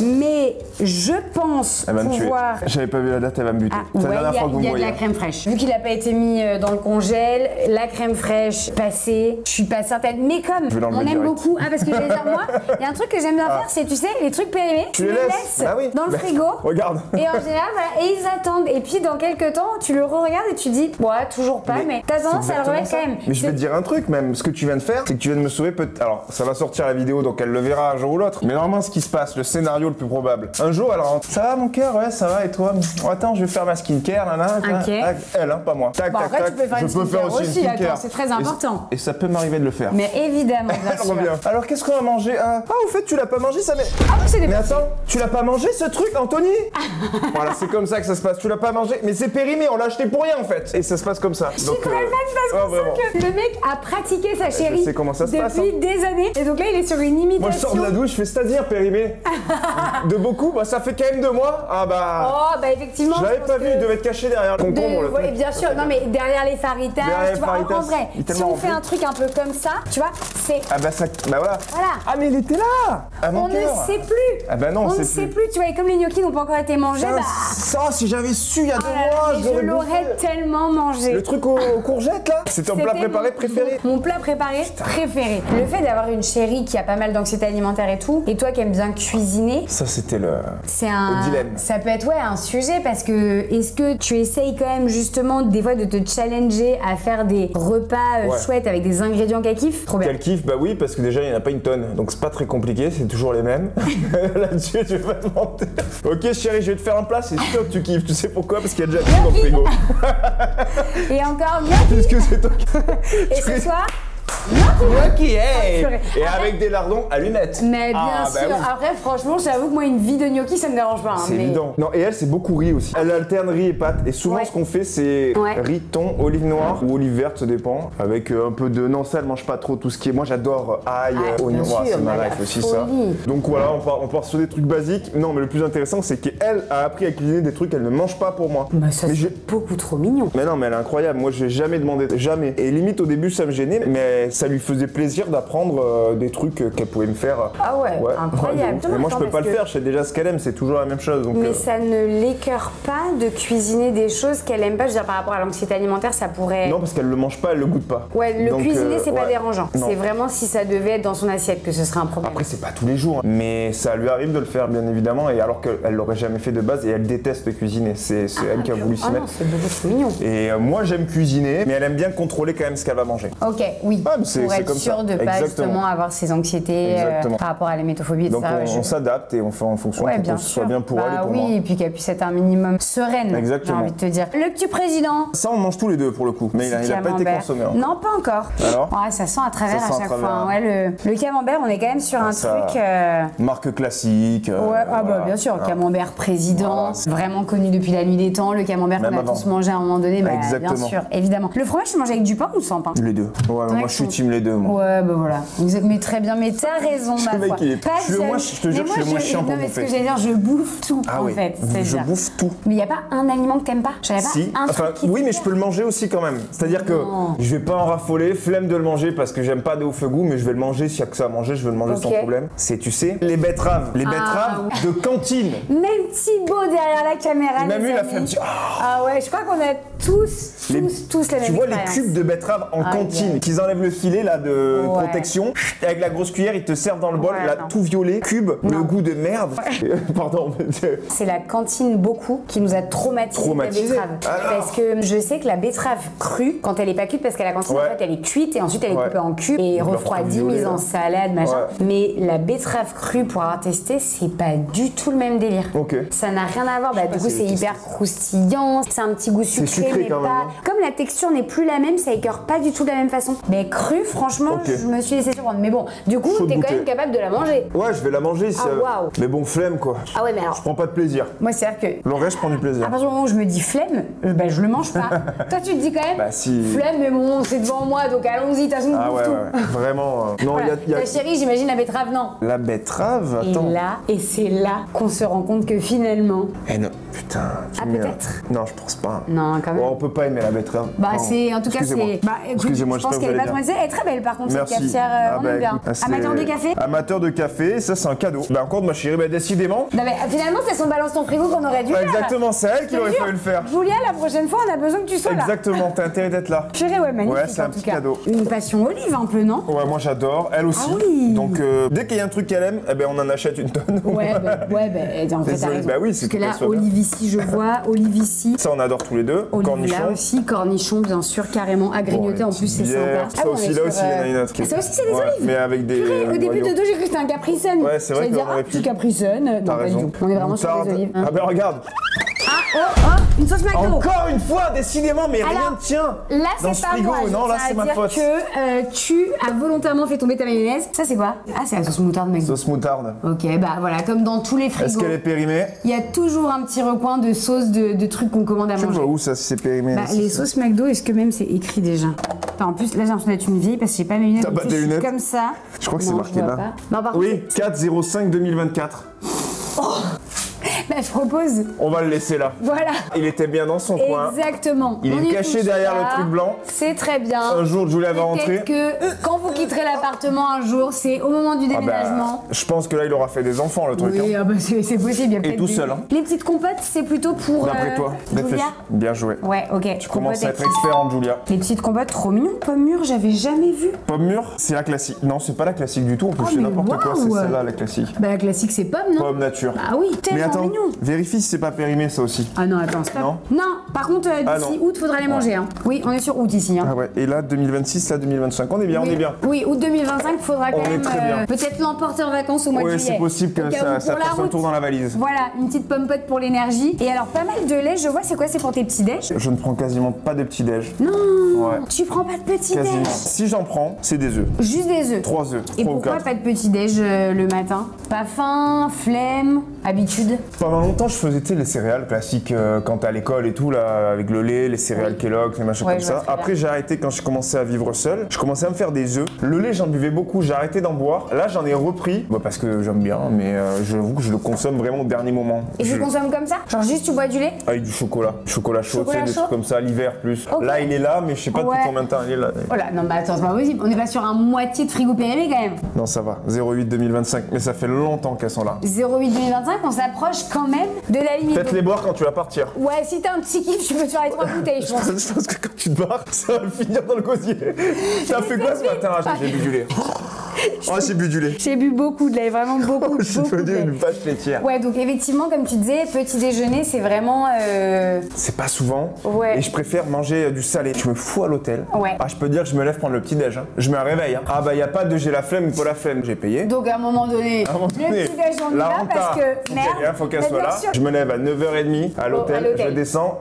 mais je pense Elle va me tuer. pouvoir... J'avais pas vu la date, elle va me buter. Ah, C'est la ouais, dernière fois que vous il y me a de voyez. la crème fraîche. Vu qu'il n'a pas été mis dans le congèle, la crème fraîche passée, je suis pas certaine. Mais comme Je vais l'enlever on aime direct. beaucoup, ah parce que j'allais dire moi, il y a un truc que j'aime bien faire, c'est tu sais les trucs périmés, tu les les laisses. laisses Ah oui. dans le Bah, frigo. Regarde. Et en général, voilà, et ils attendent. Et puis dans quelques temps, tu le re-regardes et tu dis, ouais, toujours pas, mais t'as tendance C'est à le exactement remettre ça. quand même. Mais je vais te dire un truc même, ce que tu viens de faire, c'est que tu viens de me sauver peut-être. Alors, ça va sortir la vidéo, donc elle le verra un jour ou l'autre. Mais normalement, ce qui se passe, le scénario le plus probable. Un jour, elle rentre. Ça va mon cœur, ouais, ça va, et toi? Oh, attends, je vais faire ma skincare, nana. Ok. Elle, hein, pas moi. Tac, Bon, tac, après, tac. tu peux faire je une peux faire skincare aussi une attends, skincare. c'est très important. Et ça peut m'arriver de le faire. Mais évidemment, bien Elle sûr. revient. Alors, qu'est-ce qu'on va manger? Ah, au fait, tu l'as pas mangé, ça mais. Ah oui, c'est des Mais attends, tu l'as pas mangé ce truc, Anthony? Voilà, c'est comme ça que ça se passe. Tu l'as pas mangé, mais c'est périmé, on l'a acheté pour rien en fait. Et ça se passe comme ça. Je suis très fan parce qu'on vraiment. sent que le mec a pratiqué sa chérie sais comment ça se depuis passe, hein. des années. Et donc là, il est sur une imitation. Moi je sors de la douche, je fais c'est-à-dire périmé. De beaucoup, bah ça fait quand même 2 mois. Ah bah. Oh, bah effectivement. Je l'avais pense pas vu, que il devait être caché derrière le concombre truc. Bien sûr, non mais derrière les faritas, tu vois, en vrai, si on fait un truc un peu comme ça, tu vois, c'est... Ah bah ça, bah voilà. Ah mais il était là. On ne sait plus. Ah bah non, on ne sait plus, tu vois, et comme les gnocchis n'ont pas encore été mangés, ça, si j'avais su il y a 2 mois, je l'aurais tellement mangé. Le truc aux courgettes là, c'était ton plat préparé préféré. Mon plat préparé préféré. Le fait d'avoir une chérie qui a pas mal d'anxiété alimentaire et tout, et toi qui aimes bien cuisiner. Ça c'était le dilemme. Ça peut être un sujet parce que est-ce que tu essayes quand même justement des fois de te challenger à faire des repas chouettes avec des ingrédients qu'elle kiffe? Trop bien. Qu'elle kiffe, bah oui, parce que déjà il n'y en a pas une tonne, donc c'est pas très compliqué, c'est toujours les mêmes. Là-dessus, je vais pas te mentir. Ok chérie, je vais te faire un plat, c'est sûr que tu kiffes. Tu sais pourquoi? Parce qu'il y a déjà tout dans le frigo. Et encore puisque c'est toi qui... Et ce soir Gnocchi, hey. Et avec des lardons allumettes. Mais bien sûr. Oui. Après, franchement, j'avoue que moi, une vie de gnocchi, ça me dérange pas. C'est évident. Non, et elle, c'est beaucoup riz aussi. Elle alterne riz et pâtes. Et souvent, ce qu'on fait, c'est riz, thon, olive noire ou olive verte, ça dépend. Avec un peu de... Non, ça, elle mange pas trop tout ce qui est... Moi, j'adore ail, oignon. C'est ma life aussi, ça. Donc voilà, on part sur des trucs basiques. Non, mais le plus intéressant, c'est qu'elle a appris à cuisiner des trucs qu'elle ne mange pas pour moi. Bah, ça, c'est beaucoup trop mignon. Mais non, mais elle est incroyable. Moi, je vais jamais demandé. Jamais. Et limite, au début, ça me gênait. Mais ça lui faisait plaisir d'apprendre des trucs qu'elle pouvait me faire. Ah ouais, incroyable. Mais moi je peux pas le faire, je sais déjà ce qu'elle aime, c'est toujours la même chose. Donc, mais ça ne l'écœure pas de cuisiner des choses qu'elle aime pas, je veux dire par rapport à l'anxiété alimentaire, ça pourrait... Non parce qu'elle le mange pas, elle le goûte pas. Ouais, le cuisiner c'est pas dérangeant, c'est vraiment si ça devait être dans son assiette que ce serait un problème. Après c'est pas tous les jours, mais ça lui arrive de le faire bien évidemment, et alors qu'elle l'aurait jamais fait de base et elle déteste cuisiner, c'est elle qui a voulu s'y mettre. C'est beaucoup trop mignon. Et moi j'aime cuisiner, mais elle aime bien contrôler quand même ce qu'elle va manger. Ok, oui, pour être sûr de pas justement avoir ses anxiétés par rapport à l'hémétophobie, etc. Donc on s'adapte et on fait en fonction pour que ce soit bien pour elle et pour moi. Oui, et puis qu'elle puisse être un minimum sereine, j'ai envie de te dire. Le petit président. Ça on mange tous les deux pour le coup, mais il a pas été consommé. Non, pas encore. Alors ça sent à travers à chaque fois. Ouais, le camembert, on est quand même sur un truc... Marque classique. Bien sûr, camembert président, vraiment connu depuis la nuit des temps, le camembert qu'on a tous mangé à un moment donné, bien sûr, évidemment. Le fromage, tu manges avec du pain ou sans pain? Les deux. Ouais, moi je suis team les deux. Ouais, bah voilà. Mais très bien, mais t'as raison, ma foi. Moi, je te jure, je suis le moins chiant pour bouffer. Ce que j'allais dire, je bouffe tout, en fait. Je bouffe tout. Mais il n'y a pas un aliment que t'aimes pas? Si. Oui, mais je peux le manger aussi quand même. C'est-à-dire que je vais pas en raffoler, flemme de le manger parce que j'aime pas de ouf goût, mais je vais le manger s'il y a que ça à manger, je vais le manger sans problème. C'est, tu sais, les betteraves. Les betteraves de cantine. Même Thibaut derrière la caméra. Même lui, il a fait un petit... Ah ouais, je crois qu'on a tous la même expérience. Tu vois les cubes de betteraves en cantine, qu'ils enlèvent le filet là de protection, avec la grosse cuillère, ils te servent dans le bol, là, tout violet, cube, le goût de merde. Pardon. C'est la cantine beaucoup qui nous a traumatisé la betterave. Parce que je sais que la betterave crue, quand elle est pas cuite, parce qu'à la cantine, en fait, elle est cuite et ensuite elle est coupée en cubes et refroidie, mise en salade, machin. Mais la betterave crue, pour avoir testé, c'est pas du tout le même délire. Ça n'a rien à voir. Du coup, c'est hyper croustillant, c'est un petit goût sucré, mais pas. Comme la texture n'est plus la même, ça écœure pas du tout de la même façon. Mais cru, franchement, je me suis laissé surprendre. Mais bon, du coup, t'es quand même capable de la manger. Ouais, je vais la manger. Mais bon, flemme quoi. Ah ouais, mais alors. Je prends pas de plaisir. Moi, c'est-à-dire que. Le reste, je prends du plaisir. À partir du moment où je me dis flemme, je le mange pas. Toi, tu te dis quand même. Flemme, mais bon, c'est devant moi, donc allons-y, t'as son tout. Vraiment. Non, il y a. Ta chérie, j'imagine la betterave, non. La betterave, attends. Et c'est là qu'on se rend compte que finalement. Eh non, putain. Peut-être. Non, je pense pas. Non, quand même. On peut pas aimer la betterave. C'est en tout cas, c'est. Excusez-moi, je pense qu'elle est pas traumatisée. Elle est très belle par contre, cette cafetière. On aime bien. Amateur de café? Amateur de café, ça c'est un cadeau. Encore de ma chérie, décidément. Non, mais finalement, c'est son balance ton frigo qu'on aurait dû faire. Exactement, c'est elle qui aurait fallu le faire. Julia, la prochaine fois, on a besoin que tu sois là. Exactement, t'as intérêt d'être là. Chérie, magnifique. Ouais, c'est un petit cadeau. Une passion olive, un peu, non? Ouais, moi j'adore. Elle aussi. Ah oui. Donc, dès qu'il y a un truc qu'elle aime, on en achète une tonne. En fait, t'as raison. Oui, c'est parce que là, olive ici, je vois. Olive ici. Ça, on adore tous les deux. Cornichon. Là aussi, cornichon, bien sûr, carrément. À grignoter, en plus, c'est sympa. Ça aussi, là aussi, il y en a une autre. Ça aussi, c'est des olives. Mais avec des. Au début de dos, j'ai cru que c'était un capricène. Ouais, c'est vrai qu'on aurait pu. Petit capricène. Non, pas du tout. On est vraiment sur des olives. Ah, regarde. Une sauce McDo. Encore une fois, décidément, mais rien ne tient. Là, dans c'est ce pas frigo. moi. Non, là, c'est ma faute. Que tu as volontairement fait tomber ta mayonnaise. Ça, c'est quoi? Ah, c'est la sauce moutarde McDo. Sauce moutarde. Ok, voilà, comme dans tous les frigos. Est-ce qu'elle est périmée? Il y a toujours un petit recoin de sauce, de trucs qu'on commande à manger. Tu vois où ça, c'est périmé? Les sauces McDo, est-ce que même c'est écrit déjà? En plus, là, j'ai l'impression d'être une vieille parce que j'ai pas mes lunettes. T'as pas tes lunettes? Comme ça. Je crois que c'est marqué là. Non, par oui, 4/05/2024. je propose. On va le laisser là. Voilà. Il était bien dans son coin. Exactement. Il est caché derrière le truc blanc. C'est très bien. Un jour, Julia va rentrer. Peut-être que quand vous quitterez l'appartement un jour, c'est au moment du déménagement. Je pense que là, il aura fait des enfants, le truc. Oui, c'est possible. Et tout seul. Les petites compotes, c'est plutôt pour. D'après toi, Julia. Bien joué. Ouais, ok. Tu commences à être expert, Julia. Les petites compotes trop mignon. Pomme mûre, j'avais jamais vu. Pomme mûre, c'est la classique. Non, c'est pas la classique du tout. On peut faire n'importe quoi. C'est celle-là, la classique. Bah, la classique, c'est pomme, non? Pomme nature. Ah oui, tellement mais attends, mignon. Vérifie si c'est pas périmé, ça aussi. Ah non, attends, stop. Non, par contre, d'ici août, faudra les manger. Hein. Oui, on est sur août ici. Hein. Ah ouais, et là, 2026, là, 2025, on est bien, oui. on est bien. Oui, août 2025, faudra quand même peut-être l'emporter en vacances au mois de juillet. Oui, c'est possible que ça fasse un tour dans la valise. Voilà, une petite pomme pote pour l'énergie. Et alors, pas mal de lait, je vois, c'est quoi? C'est pour tes petits déj? Je ne prends quasiment pas de petits déj. Non, tu prends pas de petits déj? Si j'en prends, c'est des œufs. Juste des œufs? 3 œufs. Et pourquoi pas de petit déj le matin? Pas faim, flemme, habitude? Pendant longtemps, je faisais les céréales classiques quand t'es à l'école et tout, là, avec le lait, les céréales Kellogg's, les machins comme ça. Après, j'ai arrêté quand j'ai commencé à vivre seul. Je commençais à me faire des œufs. Le lait, j'en buvais beaucoup, j'ai arrêté d'en boire. Là, j'en ai repris, parce que j'aime bien, mais j'avoue que je le consomme vraiment au dernier moment. Et tu consommes comme ça? Genre juste tu bois du lait? Avec du chocolat. Chocolat chaud, tu sais, des trucs comme ça, l'hiver plus. Okay. Là, il est là, mais je sais pas depuis combien de temps il est là. Oh là, non, bah attends, c'est pas possible. On est pas sur un moitié de frigo périmé quand même. Non, ça va. 08 2025, mais ça fait longtemps qu'elles sont là. 08 2025, on s'approche quand même de la limite. Peut-être les boire quand tu vas partir. Ouais, si t'as un petit kiff, tu peux te faire les 3 bouteilles, je pense. Je pense que quand tu te barres, ça va finir dans le gosier. T'as fait quoi ce matin? J'ai bu du lait. Oh, j'ai bu du lait. J'ai bu beaucoup de lait, vraiment beaucoup. Je suis devenu une vache laitière. Ouais, donc effectivement, comme tu disais, petit déjeuner, c'est vraiment. C'est pas souvent. Ouais. Et je préfère manger du salé. Je me fous à l'hôtel. Ouais. Ah, je peux dire que je me lève prendre le petit déj. Hein. Je mets un réveil. Hein. Ah bah y a pas de j'ai la flemme ou pas la flemme. J'ai payé. Donc à un moment donné, le petit déj on y va parce que merde. Faut qu'elle soit là. Je me lève à 9h30 à l'hôtel. Je descends.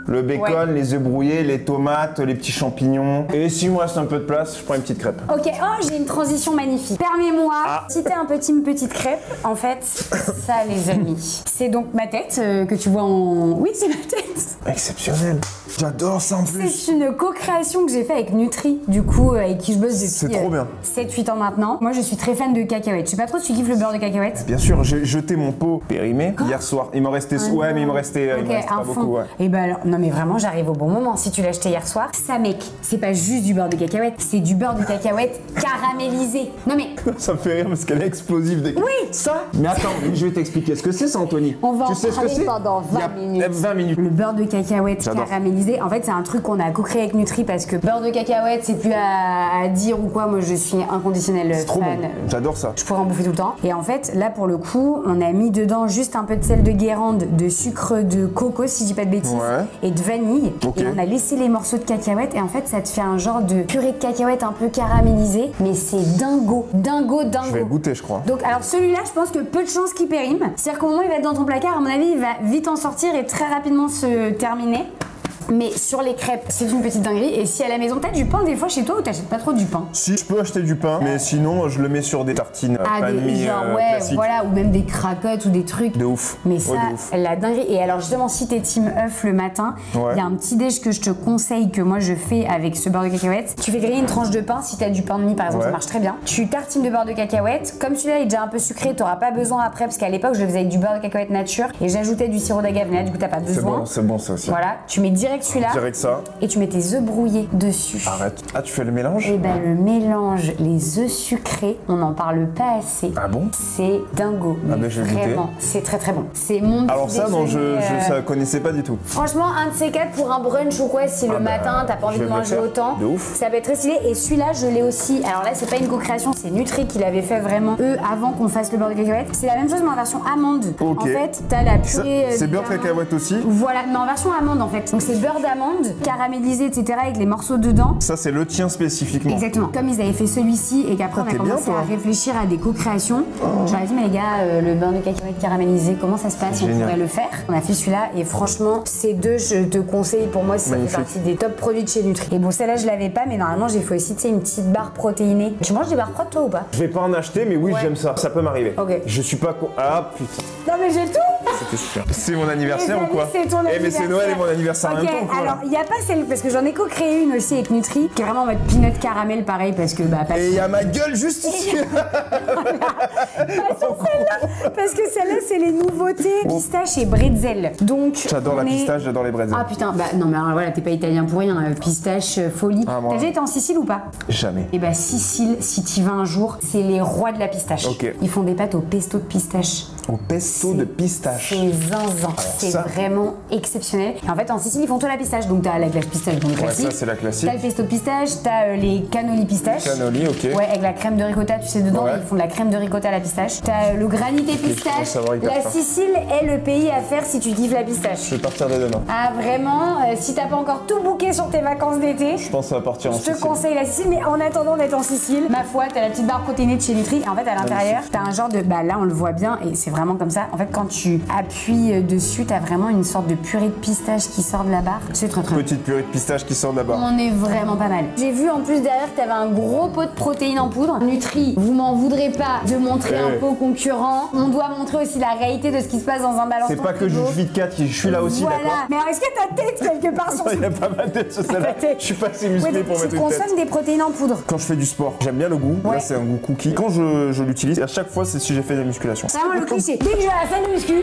Le bacon, les œufs brouillés, les tomates, les petits champignons. Et si me reste un peu de place, je prends une petite crêpe. Ok, oh j'ai une transition magnifique. Permets-moi, si t'es une petite crêpe, en fait, ça les amis, c'est donc ma tête que tu vois en... Oui, c'est ma tête. Exceptionnel. J'adore ça en plus. C'est une co-création que j'ai fait avec Nutri, du coup, avec qui je bosse depuis c'est trop bien. 7-8 ans maintenant. Moi, je suis très fan de cacahuètes. Je sais pas trop si tu kiffes le beurre de cacahuètes. Bien sûr, j'ai jeté mon pot périmé hier soir. Il m'en restait... Ouais, mais il me restait pas beaucoup. Ouais. Et bah alors, non mais vraiment, j'arrive au bon moment. Si tu l'as acheté hier soir, ça mec, c'est pas juste du beurre de cacahuète, c'est du beurre de cacahuète caramélisé. Non mais... Ça me fait rire parce qu'elle est explosive. Oui. Ça. Mais attends, je vais t'expliquer ce que c'est ça, Anthony. On va tu en sais parler ce que c'est pendant 20 minutes. 20 minutes. Le beurre de cacahuète caramélisé, en fait c'est un truc qu'on a co-créé avec Nutri parce que beurre de cacahuète c'est plus à dire ou quoi, moi je suis inconditionnel fan. Trop bon. J'adore ça. Je pourrais en bouffer tout le temps. Et en fait là pour le coup on a mis dedans juste un peu de sel de Guérande, de sucre de coco si je dis pas de bêtises, et de vanille. Et on a laissé les morceaux de cacahuète et en fait ça te fait un genre de purée de cacahuète un peu caramélisé, mais c'est dingo. Je vais goûter je crois. Donc alors celui-là je pense que peu de chances qu'il périme. C'est-à-dire qu'au moment où il va être dans ton placard, à mon avis il va vite en sortir et très rapidement se terminer. Mais sur les crêpes, c'est une petite dinguerie. Et si à la maison, t'as du pain des fois chez toi ou t'achètes pas trop du pain? Si, je peux acheter du pain, mais sinon, je le mets sur des tartines. Genre, voilà, ou même des cracottes ou des trucs. De ouf. Mais ça, la dinguerie. Et alors, justement, si t'es team œuf le matin, il y a un petit déj que je te conseille, que moi je fais avec ce beurre de cacahuète. Tu fais griller une tranche de pain, si t'as du pain de mie par exemple, ça marche très bien. Tu tartines de beurre de cacahuète. Comme celui-là est déjà un peu sucré, t'auras pas besoin après, parce qu'à l'époque, je le faisais avec du beurre de cacahuète nature et j'ajoutais du sirop d'agave, mais là, du coup, t'as pas besoin. C'est bon ça aussi. Voilà, tu mets direct celui-là. Ça. Et tu mets tes œufs brouillés dessus. Arrête. Ah, tu fais le mélange? Et ben le mélange, les œufs sucrés, on n'en parle pas assez. Ah bon? C'est dingo. Ah ben je vais goûter. C'est très très bon. C'est mon petit Alors ça, non, je connaissais pas du tout. Franchement, un de ces quatre pour un brunch ou quoi, si le matin t'as pas envie de manger autant, de ouf. Ça va être très stylé. Et celui-là, je l'ai aussi. Alors là, c'est pas une co-création, c'est Nutri qui l'avait fait vraiment eux avant qu'on fasse le beurre de cacahuète. C'est la même chose mais en version amande. En fait, t'as la purée. C'est beurre de cacahuète aussi? Voilà, mais en version amande en fait. Donc c'est beurre d'amande, caramélisé, etc. avec les morceaux dedans. Ça, c'est le tien spécifiquement. Exactement. Comme ils avaient fait celui-ci et qu'après on a commencé à réfléchir à des co-créations, j'aurais dit, mais les gars, le beurre de cacahuète caramélisé, comment ça se passe? On pourrait le faire. On a fait celui-là et franchement, ces deux, je te conseille pour moi, ça fait partie des top produits de chez Nutri. Et bon, celle-là, je l'avais pas, mais normalement, j'ai fait aussi, tu sais, une petite barre protéinée. Tu manges des barres prot toi ou pas? Je vais pas en acheter, mais oui, j'aime ça. Ça peut m'arriver. Ok. Je suis pas con. Ah putain. Non, mais j'ai tout! C'était super. C'est mon anniversaire Les ou quoi? amis, c'est ton anniversaire. Mais c'est Noël et mon anniversaire en Ok, même temps. Quoi, alors il n'y a pas celle, parce que j'en ai co-créé une aussi avec Nutri, qui est vraiment en mode peanut caramel pareil, parce que bah. Et il y a ma gueule juste ici. Parce que celle-là, c'est les nouveautés pistache et bretzel. Donc. J'adore la pistache, j'adore les bretzels. Ah putain, bah non, mais alors, voilà, t'es pas italien pour rien. Pistache, folie. Ah, T'as déjà été en Sicile ou pas? Jamais. Et bah, Sicile, si t'y vas un jour, c'est les rois de la pistache. Ok. Ils font des pâtes au pesto de pistache. Au pesto de pistache. C'est zinzin. C'est vraiment exceptionnel. Et en fait, en Sicile, ils font tout la pistache. Donc, t'as la glace pistache, donc classique. Ouais, ça, c'est la classique. T'as le pesto de pistache, t'as les cannoli pistache. Cannoli, ok. Ouais, avec la crème de ricotta, tu sais, dedans, Ouais. ils font de la crème de ricotta à la pistache. T'as le granité pistache. La Sicile est le pays à faire si tu kiffes la pistache. Je vais partir dès demain. Ah, vraiment, si t'as pas encore tout booké sur tes vacances d'été, Je pense que ça va partir en je te Sicile. conseille la Sicile, mais en attendant d'être en Sicile, ma foi, t'as la petite barre protéinée de chez Nutri. Et en fait, à l'intérieur, t'as un genre de. Bah là, on le voit bien, et c'est vraiment comme ça. En fait, quand tu appuies dessus, t'as vraiment une sorte de purée de pistache qui sort de la barre. C'est très très. Petite purée de pistache qui sort de là-bas. On est vraiment pas mal. J'ai vu en plus derrière que t'avais un gros pot de protéines en poudre. Nutri, vous m'en voudrez pas de montrer un pot concurrent. On doit montrer aussi la réalité de ce qui se passe dans un ballon. C'est pas que je suis 4, je suis là aussi, voilà. d'accord? Mais alors, est-ce que ta tête quelque part sur Il y a pas ma tête sur celle-là. Je suis pas assez musclé pour mettre tu une tête. consommes des protéines en poudre. Quand je fais du sport, j'aime bien le goût. Ouais. Là, c'est un goût cookie. Quand je l'utilise, à chaque fois, c'est si j'ai fait de la musculation. C'est vraiment le cliché. Dès que je vais à la salle de muscu,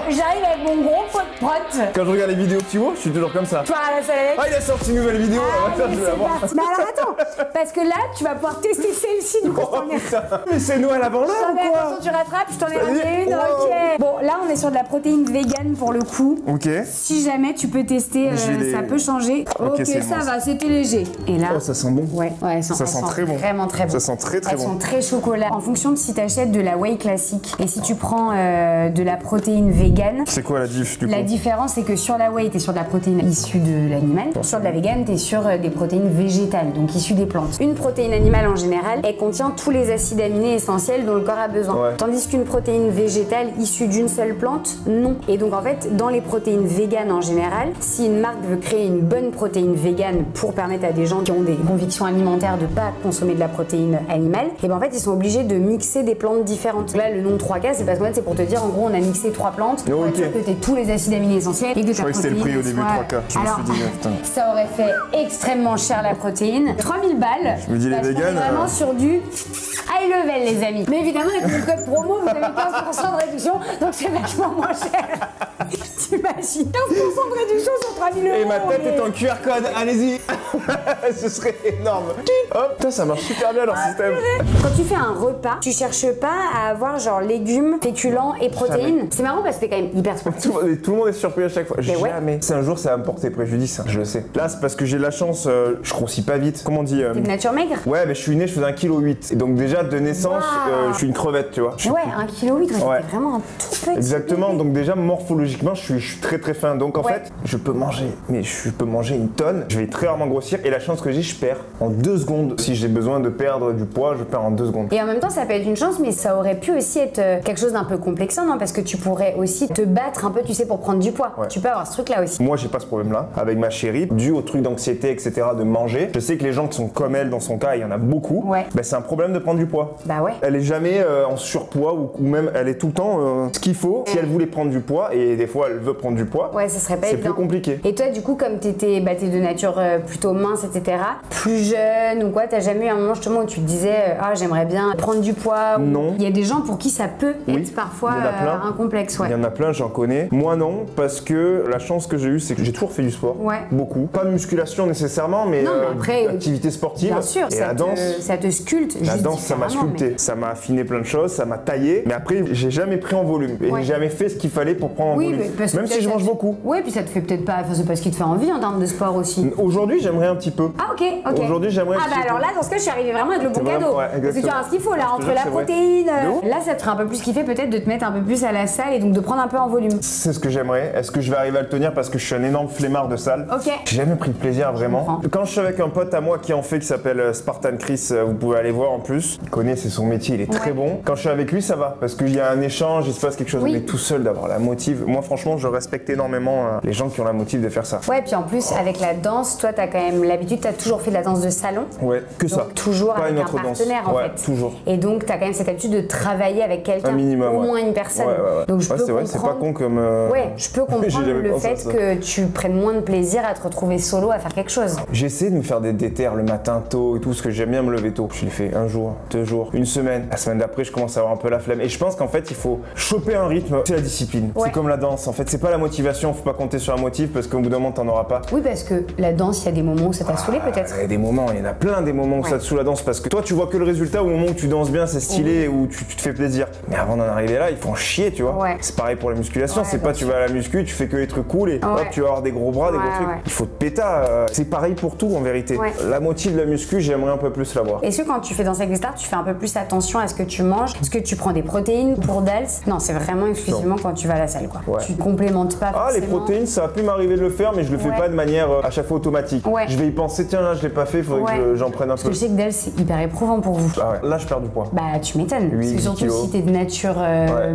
j'arrive avec mon gros pot de prot. Quand je regarde les vidéos Thibaut, je suis toujours comme ça. Tu vas à la salle avec. Ah, il a sorti une nouvelle vidéo. Attends, je vais la voir. Mais alors attends, parce que là, tu vas pouvoir tester celle-ci. Du coup, Oh, putain. Mais c'est Noël avant là ou quoi? attention, tu rattrapes, je t'en ai ramené une. Wow. Ok. Bon, là, on est sur de la protéine vegan pour le coup. Ok. Si jamais tu peux tester, ça peut changer. Ok, c'est ça bon. va, c'était léger. Et là. Oh, ça sent bon. Ouais, elles Ça sent très bon. Vraiment très bon. Ça sent très très Elles bon. sont très chocolat. En fonction de si tu achètes de la whey classique et si tu prends de la protéine vegan. C'est quoi la diff du coup? La différence, c'est que sur la whey, tu es sur de la protéine issue de l'animal. Sur de la vegan, tu es sur des protéines végétales, donc issues des plantes. Une protéine animale en général, elle contient tous les acides aminés essentiels dont le corps a besoin. Ouais. Tandis qu'une protéine végétale issue d'une seule plante, non. Et donc en fait, dans les protéines véganes en général, si une marque veut créer une bonne protéine végane pour permettre à des gens qui ont des convictions alimentaires de pas consommer de la protéine animale, et ben en fait, ils sont obligés de mixer des plantes différentes. Là, le nom 3K, c'est parce qu'en fait, c'est pour te dire, en gros, on a mixé 3 plantes pour être sûr que tu aies tous les acides aminés essentiels et que ta Je croyais que c'était le prix au protéine début, soit- 3K. Je me suis dit, putain. ça aurait fait extrêmement cher la protéine. 3000 balles. Je me dis, les Parce qu'on véganes, est vraiment sur du high level, les amis. Mais évidemment, avec mon code promo, vous avez 15% de réduction, donc c'est vachement moins cher. T'imagines 15% de réduction sur 3000 euros. Et ma tête mais- est en QR code, allez-y. Ce serait énorme. Hop, putain, ça marche super bien leur système. Quand tu fais un repas, tu cherches pas à avoir genre légumes, féculents et protéines. C'est marrant parce que t'es quand même hyper sportif. Tout le monde est surpris à chaque fois. Mais ouais. Jamais. C'est un jour, ça va me porter préjudice, hein, je le sais. Là, c'est parce que j'ai de la chance, je grossis pas vite. Comment on dit T'es de nature maigre. Ouais, mais je suis né, je faisais 1,8 kg. Et donc, déjà, de naissance, Waouh. je suis une crevette, tu vois. Mais ouais, 1,8 kg, Ouais. t'es vraiment un tout petit. Exactement, bébé. donc déjà morphologiquement je suis très très fin, donc en Ouais. fait je peux manger, mais je peux manger une tonne, je vais très rarement grossir et la chance que j'ai, je perds en 2 secondes. Si j'ai besoin de perdre du poids, je perds en 2 secondes. Et en même temps, ça peut être une chance, mais ça aurait pu aussi être quelque chose d'un peu complexant, non? Parce que tu pourrais aussi te battre un peu, tu sais, pour prendre du poids. Ouais. Tu peux avoir ce truc-là aussi. Moi j'ai pas ce problème là, avec ma chérie, dû au truc d'anxiété etc. de manger, je sais que les gens qui sont comme elle dans son cas, il y en a beaucoup, Ouais. bah, c'est un problème de prendre du poids. Bah ouais. Elle est jamais en surpoids ou même elle est tout le temps ce qu'il faut. Si elle voulait prendre du poids, et des fois elle veut prendre du poids, Ouais, ça serait pas c'est évident. plus compliqué. Et toi, du coup, comme t'es de nature plutôt mince, etc., plus jeune ou quoi, t'as jamais eu un moment justement où tu te disais ah, j'aimerais bien prendre du poids ou- Non. Il y a des gens pour qui ça peut Oui, être parfois il y en a plein. un complexe, ouais. Il y en a plein, j'en connais. Moi non, parce que la chance que j'ai eue, c'est que j'ai toujours fait du sport. Ouais. Beaucoup. Pas de musculation nécessairement, mais, Non, mais après, activité sportive. Bien sûr, et ça, la danse. ça te sculpte. La juste danse, ça m'a différemment, sculpté, ça m'a affiné plein de choses, ça m'a taillé, mais après, j'ai jamais pris en volume et Ouais. j'ai jamais fait ce qu'il fallait pour prendre en Oui, volume. mais parce que Même si peut-être je ça mange te- beaucoup. Ouais, puis ça te fait peut-être pas. Enfin, c'est pas ce qui te fait envie en termes de sport aussi. Aujourd'hui, j'aimerais un petit peu. Ah, ok, ok. Aujourd'hui, j'aimerais Ah, un bah petit alors peu. là, dans ce cas, je suis arrivée vraiment avec le bon C'est vraiment- cadeau. ouais, Parce que tu exactement. as ce qu'il faut là, Je te entre jure la que c'est vrai. protéine. De ouf. Là, ça te ferait un peu plus kiffer peut-être de te mettre un peu plus à la salle et donc de prendre un peu en volume. C'est ce que j'aimerais. Est-ce que je vais arriver à le tenir parce que je suis un énorme flemmard de salle. Ok. J'ai jamais pris de plaisir vraiment. comprends. Quand je suis avec un pote à moi qui en fait, qui s'appelle Spartan Chris, vous pouvez aller voir en plus. Il connaît, c'est son métier, il est très Ouais. bon. Quand je suis avec lui, ça va parce qu'il y a un échange, il se passe quelque chose. Oui. Mais tout seul, d'avoir la motive. Moi, franchement, je respecte énormément les gens qui ont la motive de faire ça. Ouais, puis en plus, avec la danse, toi, t'as quand même l'habitude, t'as toujours fait de la danse de salon. Ouais, que donc, ça. Toujours pas avec une un autre partenaire, danse. en Ouais, fait. toujours. Et donc, t'as quand même cette habitude de travailler avec quelqu'un. Un minimum, au moins une personne. Ouais. Donc, je peux c'est vrai, c'est pas con comme. Ouais, je peux comprendre le fait que tu prennes moins de plaisir à te retrouver solo à faire quelque chose. J'essaie de me faire des déterres le matin tôt et tout, parce que j'aime bien me lever tôt. Je l'ai fait un jour, 2 jours, une semaine. La semaine d'après, je commence à avoir un peu la flemme. Et je pense qu'en fait, il faut choper un rythme. C'est la discipline. Ouais. C'est comme la danse. En fait, c'est pas la motivation. Faut pas compter sur la motive parce qu'au bout d'un moment, t'en auras pas. Oui, parce que la danse, il y a des moments où ça t'a saoulé peut-être. Il y a des moments, il y en a plein des moments où ça te saoule la danse parce que toi, tu vois que le résultat au moment où tu danses bien, c'est stylé, où tu te fais plaisir. Mais avant d'en arriver là, il faut en chier, tu vois. Ouais. C'est pareil pour la musculation. C'est pas tu vas à la muscu, tu fais que les trucs cool et hop, tu vas avoir des gros bras, des gros trucs. Il faut te péter. C'est pareil pour tout en vérité. La motive de la muscu, j'aimerais un peu plus l'avoir. Est-ce que quand tu fais danser avec les stars, tu fais un peu plus attention à ce que tu manges? Est-ce que tu prends des protéines pour Dals? Non, c'est vraiment exclusivement quand tu vas à la salle, quoi. Tu complémentes pas forcément. Les protéines, ça a pu m'arriver de le faire, mais je le fais pas de manière à chaque fois automatique. Je vais y penser, tiens là, je l'ai pas fait, il faudrait que j'en prenne un peu. Parce que je sais que Dals, c'est hyper éprouvant pour vous. Là, je perds du poids. Bah, tu m'étonnes. Parce que surtout si t'es de nature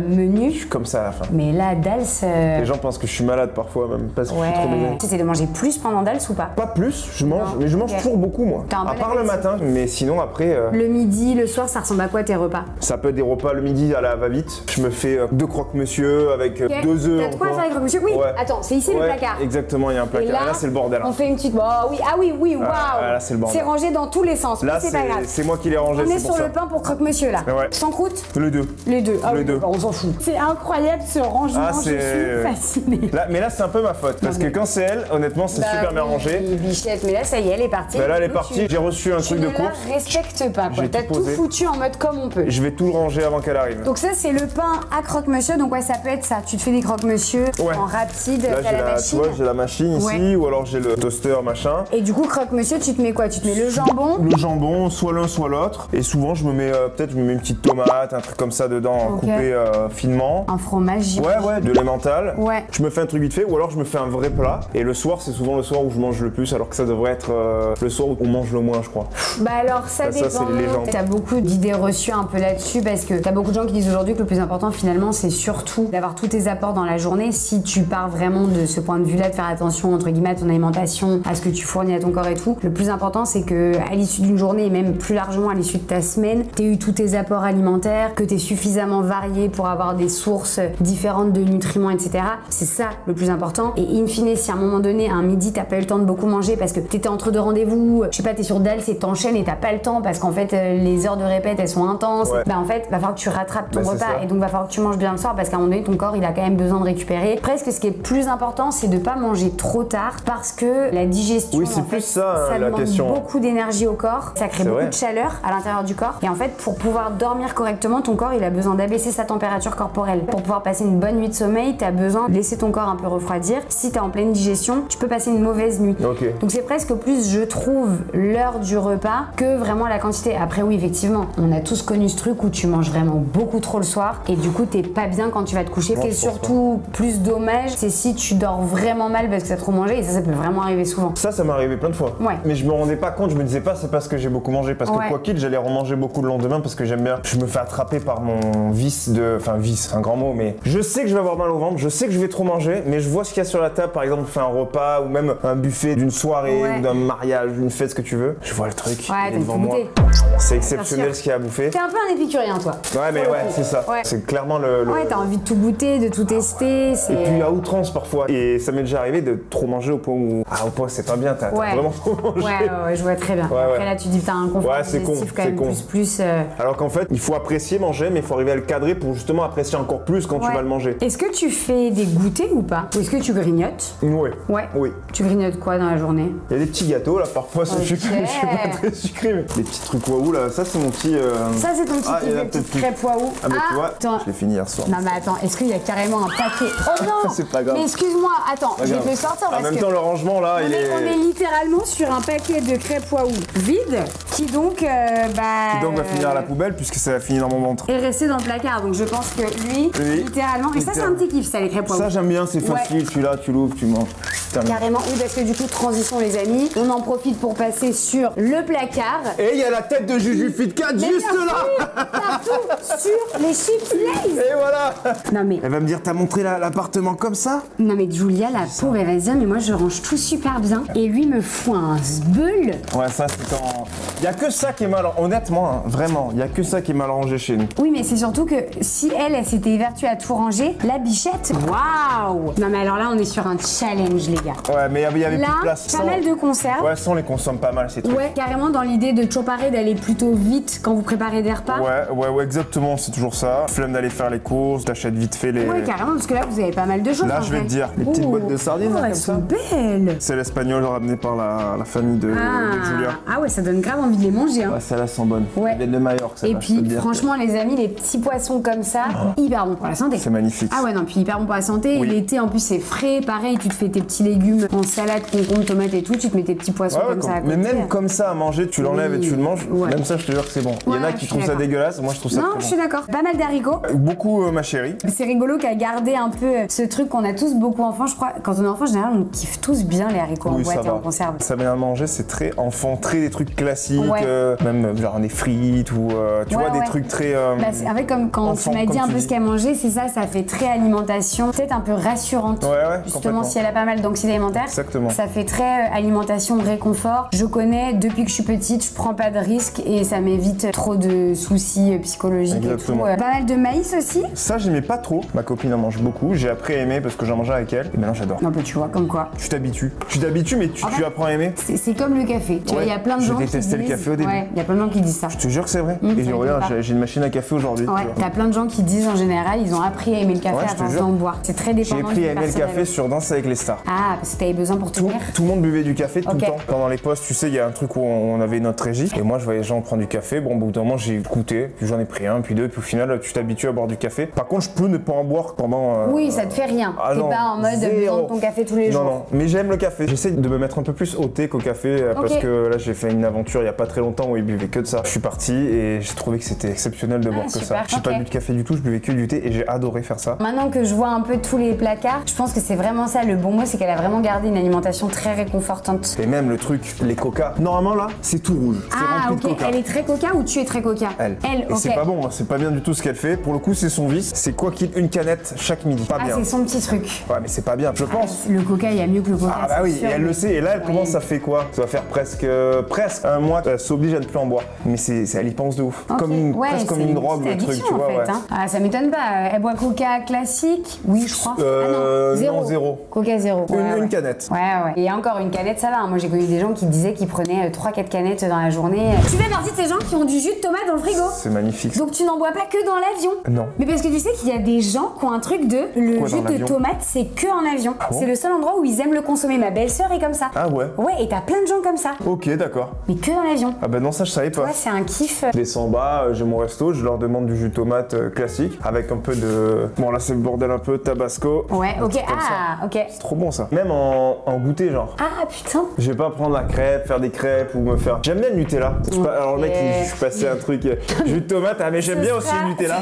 menu. Je suis comme ça à la fin. Mais là, Dals. Les gens pensent que je suis malade parfois, même parce que je suis trop maigre. Tu essaies de manger plus pendant Dals ou pas? Pas plus, je mange, mais je mange toujours beaucoup moi. À part le matin, mais sinon après. Le midi, le soir, ça ressemble à quoi tes repas? Ça peut être des repas le midi à la va-vite. Je me fais 2 croque-monsieur avec 2 œufs. T'as de quoi faire avec croque-monsieur? Oui. Attends, c'est ici le placard. Exactement, il y a un placard. Là, c'est le bordel. On fait une petite. Ah oui, waouh. Là, c'est le bordel. C'est rangé dans tous les sens. Là, c'est pas grave. C'est moi qui l'ai rangé. On est sur le pain pour croque-monsieur là. Sans croûte? Les deux. Les deux. Les deux. On s'en fout. C'est incroyable ce rangement. Je suis fascinée. Mais là, c'est un peu ma faute parce que quand c'est elle, honnêtement, c'est super bien rangé. Bichette, mais là, ça y est, elle est partie. Là, elle est partie. J'ai reçu un truc de course. Tu ne la respectes pas, quoi. T'as tout foutu en mode comme on peut. Je vais tout ranger avant qu'elle arrive. Donc ça, c'est le pain à croque-monsieur. Donc ouais, ça peut être ça. Tu te fais des croque-monsieur en rapide. Là, t'as la machine. J'ai la machine ici, ou alors j'ai le toaster, machin. Et du coup, croque-monsieur, tu te mets quoi? Tu te mets le jambon? Le jambon, soit l'un, soit l'autre. Et souvent, je me mets peut-être une petite tomate, un truc comme ça dedans, coupé finement. Un fromage. Ouais, de l'emmental. Ouais. Je me fais un truc vite fait, ou alors je me fais un vrai plat. Et le soir, c'est souvent le soir où je mange le plus, alors que ça devrait être le soir où on mange le moins, je crois. Bah alors ça dépend. Ça, c'est les légendes. T'as beaucoup d'idées reçues un peu là-dessus parce que t'as beaucoup de gens qui disent aujourd'hui que le plus important finalement c'est surtout d'avoir tous tes apports dans la journée. Si tu pars vraiment de ce point de vue-là, de faire attention entre guillemets à ton alimentation, à ce que tu fournis à ton corps et tout, le plus important c'est que à l'issue d'une journée et même plus largement à l'issue de ta semaine, t'aies eu tous tes apports alimentaires, que t'es suffisamment varié pour avoir des sources différentes de nutriments, etc. C'est ça le plus important. Et in fine, si à un moment donné, à un midi, t'as pas eu le temps de beaucoup manger parce que t'étais entre 2 rendez-vous, je sais pas, t'es sur Dals et t'enchaînes et t'as pas le temps parce qu'en fait les heures de répète elles sont intenses, bah en fait va falloir que tu rattrapes ton repas et donc va falloir que tu manges bien le soir parce qu'à un moment donné ton corps il a quand même besoin de récupérer. Presque ce qui est plus important c'est de pas manger trop tard parce que la digestion c'est plus ça la question. Beaucoup d'énergie au corps, ça crée beaucoup de chaleur à l'intérieur du corps et en fait pour pouvoir dormir correctement ton corps il a besoin d'abaisser sa température corporelle. Pour pouvoir passer une bonne nuit de sommeil t'as besoin de laisser ton corps un peu refroidir. Si t'es en pleine digestion tu peux passer une mauvaise nuit. Donc c'est presque plus je trouve l'heure du repas que vraiment la quantité. Après oui effectivement on a tous connu ce truc où tu manges vraiment beaucoup trop le soir et du coup t'es pas bien quand tu vas te coucher. Ce qui est surtout plus dommage c'est si tu dors vraiment mal parce que t'as trop mangé et ça peut vraiment arriver souvent. Ça m'est arrivé plein de fois. Mais je me rendais pas compte, je me disais pas c'est parce que j'ai beaucoup mangé parce que quoi qu'il j'allais remanger beaucoup le lendemain parce que j'aime bien. Je me fais attraper par mon vice vice, un grand mot, mais je sais que je vais avoir mal au ventre, je sais que je vais trop manger, mais je vois ce qu'il y a sur la table, par exemple on fait un repas ou même un buffet d'une soirée ou d'un mariage, d'une fête, ce que tu veux. Je vois le truc, il est devant moi. C'est exceptionnel ce qu'il y a à bouffer. T'es un peu un épicurien toi. C'est ça. C'est clairement le... t'as envie de tout goûter, de tout tester. Et puis à outrance parfois. Et ça m'est déjà arrivé de trop manger au point où... au point c'est pas bien, t'as vraiment trop mangé. Je vois très bien. Après là tu dis t'as un confort digestif quand même plus. Alors qu'en fait il faut apprécier manger mais il faut arriver à le cadrer pour justement apprécier encore plus quand tu vas le manger. Est-ce que tu fais des goûters ou pas? Ou est-ce que tu grignotes? Oui. Tu grignotes quoi dans la journée? Il y a des petits gâteaux là parfois, je suis pas très sucré mais des petits trucs waouh là, ça c'est mon petit... Ça c'est ton petit crêpe waouh. Tu vois, je l'ai fini hier soir. Non mais attends, est-ce qu'il y a carrément un paquet? Oh non. C'est pas grave. Mais excuse-moi, attends, je vais te le sortir parce que... En même temps, le rangement, là, on est littéralement sur un paquet de crêpes Waouh vide qui donc va finir à la poubelle puisque ça va finir dans mon ventre. Et rester dans le placard. Donc je pense que lui, littéralement... Et ça, c'est un petit kiff, ça, les crêpes Waouh. Ça, j'aime bien, c'est facile. Tu l'as, tu l'ouvres, tu manges. Carrément, oui, parce que du coup, transition, les amis, on en profite pour passer sur le placard. Et il y a la tête de Juju FitCat juste là. Partout sur les chips Lay's. Et voilà. Non mais... Elle va me dire, t'as montré l'appartement comme ça? Non mais Julia, la pauvre, elle va se dire, mais moi je range tout super bien. Et lui me fout un sbeul. Ouais, ça c'est quand... Il y a que ça qui est mal... Honnêtement, hein, vraiment, il y a que ça qui est mal rangé chez nous. Oui, mais c'est surtout que si elle s'était évertuée à tout ranger, la bichette, waouh. Non mais alors là, on est sur un challenge, les gars. Ouais, mais il y avait plus de place. Pas mal de conserves. Ouais, ça on les consomme pas mal, ces trucs. Ouais, carrément dans l'idée de toujours pareil, d'aller plutôt vite quand vous préparez des repas. Ouais, exactement, c'est toujours ça. Flemme d'aller faire les courses, t'achètes vite fait les... Ouais, carrément, parce que là, vous avez pas mal de choses. Là, je vais te dire, les petites boîtes de sardines, elles comme sont ça. belles. C'est l'espagnol ramené par la famille de Julia. Ah ouais, ça donne grave envie de les manger. Hein. Ouais, celles-là sont bonnes. Ouais. Elles viennent de Majorque, et puis, franchement, les amis, les petits poissons comme ça, hyper bon pour la santé. C'est magnifique. Ah ouais, non, puis hyper bon pour la santé. Oui. L'été, en plus, c'est frais. Pareil, tu te fais tes petits légumes en salade, concombre, tomate et tout. Tu te mets tes petits poissons comme ça à côté. Mais même comme ça à manger, tu l'enlèves et tu le manges. Même ça, je te jure que c'est bon. Il y en a qui trouvent ça dégueulasse. Moi, je trouve ça très bon. Non, je suis d'accord. Pas mal d'haricots. Beaucoup, ma chérie. C'est rigolo qu'à garder un peu ce truc qu'on a tous beaucoup enfants. Je crois, quand on est enfant, en général, on kiffe tous bien les haricots en boîte et en conserve. Ça vient à manger, c'est très enfant, très des trucs classiques, même genre des frites ou tu vois des trucs très. En fait, comme quand tu m'as dit un peu ce qu'elle mangeait, c'est ça fait très alimentation, peut-être un peu rassurante. Ouais, justement, si elle a pas mal d'anxiété alimentaire. Exactement. Ça fait très alimentation réconfort. Je connais depuis que je suis petite, je prends pas de risques et ça m'évite trop de soucis psychologiques. Exactement. Et tout. Pas mal de maïs aussi. Ça, j'aimais pas trop. Ma copine en mange beaucoup. J'ai appris à aimer parce que j'en mangeais avec elle. Et maintenant, j'adore. Non, mais tu vois, comme quoi. Tu t'habitues. Tu t'habitues, mais tu apprends à aimer. C'est comme le café. Tu vois, il y a plein de gens qui disent... J'ai détesté le café au début. Ouais, il y a plein de gens qui disent ça. Je te jure que c'est vrai. Et je regarde, j'ai une machine à café aujourd'hui. Ouais, t'as plein de gens qui disent en général, ils ont appris à aimer le café avant d'en boire. C'est très dépendant. J'ai appris à aimer le café sur Danse avec les stars. Ah, parce que t'avais besoin pour tenir. Tout le monde buvait du café tout le temps. Pendant les postes, tu sais, il y a un truc où on avait notre régie. Et moi, je voyais les gens prendre du café. Bon, au bout d'un moment, j'ai goûté. Puis j'en ai pris un, puis deux. Puis au final, tu t'habitues à boire du café. Par contre, je peux ne pas en boire pendant. Oui, ça te fait rien. T'es pas en mode besoin de ton café tous les jours. Non, mais j'aime le café. J'essaie de me mettre un peu plus au thé qu'au café. Parce que là, j'ai fait une aventure il y a pas très longtemps où ils buvaient que de ça. Je suis parti et j'ai trouvé que c'était exceptionnel de boire que ça. J'ai pas bu de café du tout, je buvais que du thé et j'ai adoré faire ça. Maintenant que je vois un peu tous les placards, je pense que c'est vraiment ça. Le bon mot, c'est qu'elle a vraiment gardé une alimentation très réconfortante. Et même le truc, les coca. Normalement là, c'est tout rouge. Ah ok, elle est très coca ou tu es très coca? Elle. Et c'est pas bon, c'est pas bien du tout ce qu'elle fait. Pour le coup, c'est son vice. C'est quoi qu'il une canette chaque midi. Pas bien. C'est son petit truc. Ouais, mais c'est pas bien, je pense. Le coca, il y a mieux que le coca. Ah bah oui, et elle le sait. Et là, elle commence à faire quoi? Ça va faire presque un mois qu'elle s'oblige à ne plus en boire. Mais elle y pense de ouf. Presque comme une drogue, le truc, tu vois. Ah, ça m'étonne pas. Elle boit coca classique? Oui, je crois. Non, zéro. Coca zéro. Une canette. Ouais. Et encore une canette, ça va. Moi, j'ai connu des gens qui disaient qu'ils prenaient 3-4 canettes dans la journée. Tu fais partie de ces gens qui ont du jus de tomate dans le frigo. C'est magnifique. Donc tu n'en bois pas que dans l'avion. Non. Mais parce que tu sais qu'il y a des gens qui ont un truc de le jus de tomate, c'est que en avion. C'est le seul endroit où ils aiment le consommer. Ma belle-sœur est comme ça. Ah ouais? Ouais, et t'as plein de gens comme ça. Ok, d'accord. Mais que dans l'avion. Ah bah non, ça je savais pas. Ouais, c'est un kiff. Je descends en bas, j'ai mon resto, je leur demande du jus de tomate classique avec un peu de... Bon là c'est le bordel un peu, tabasco. Ouais, ok. Ok. C'est trop bon ça. Même en goûter genre. Ah putain. Je vais pas prendre la crêpe, faire des crêpes ou me faire... J'aime bien le Nutella. Alors le mec, je suis passé un truc jus de tomate, mais j'aime bien aussi le Nutella.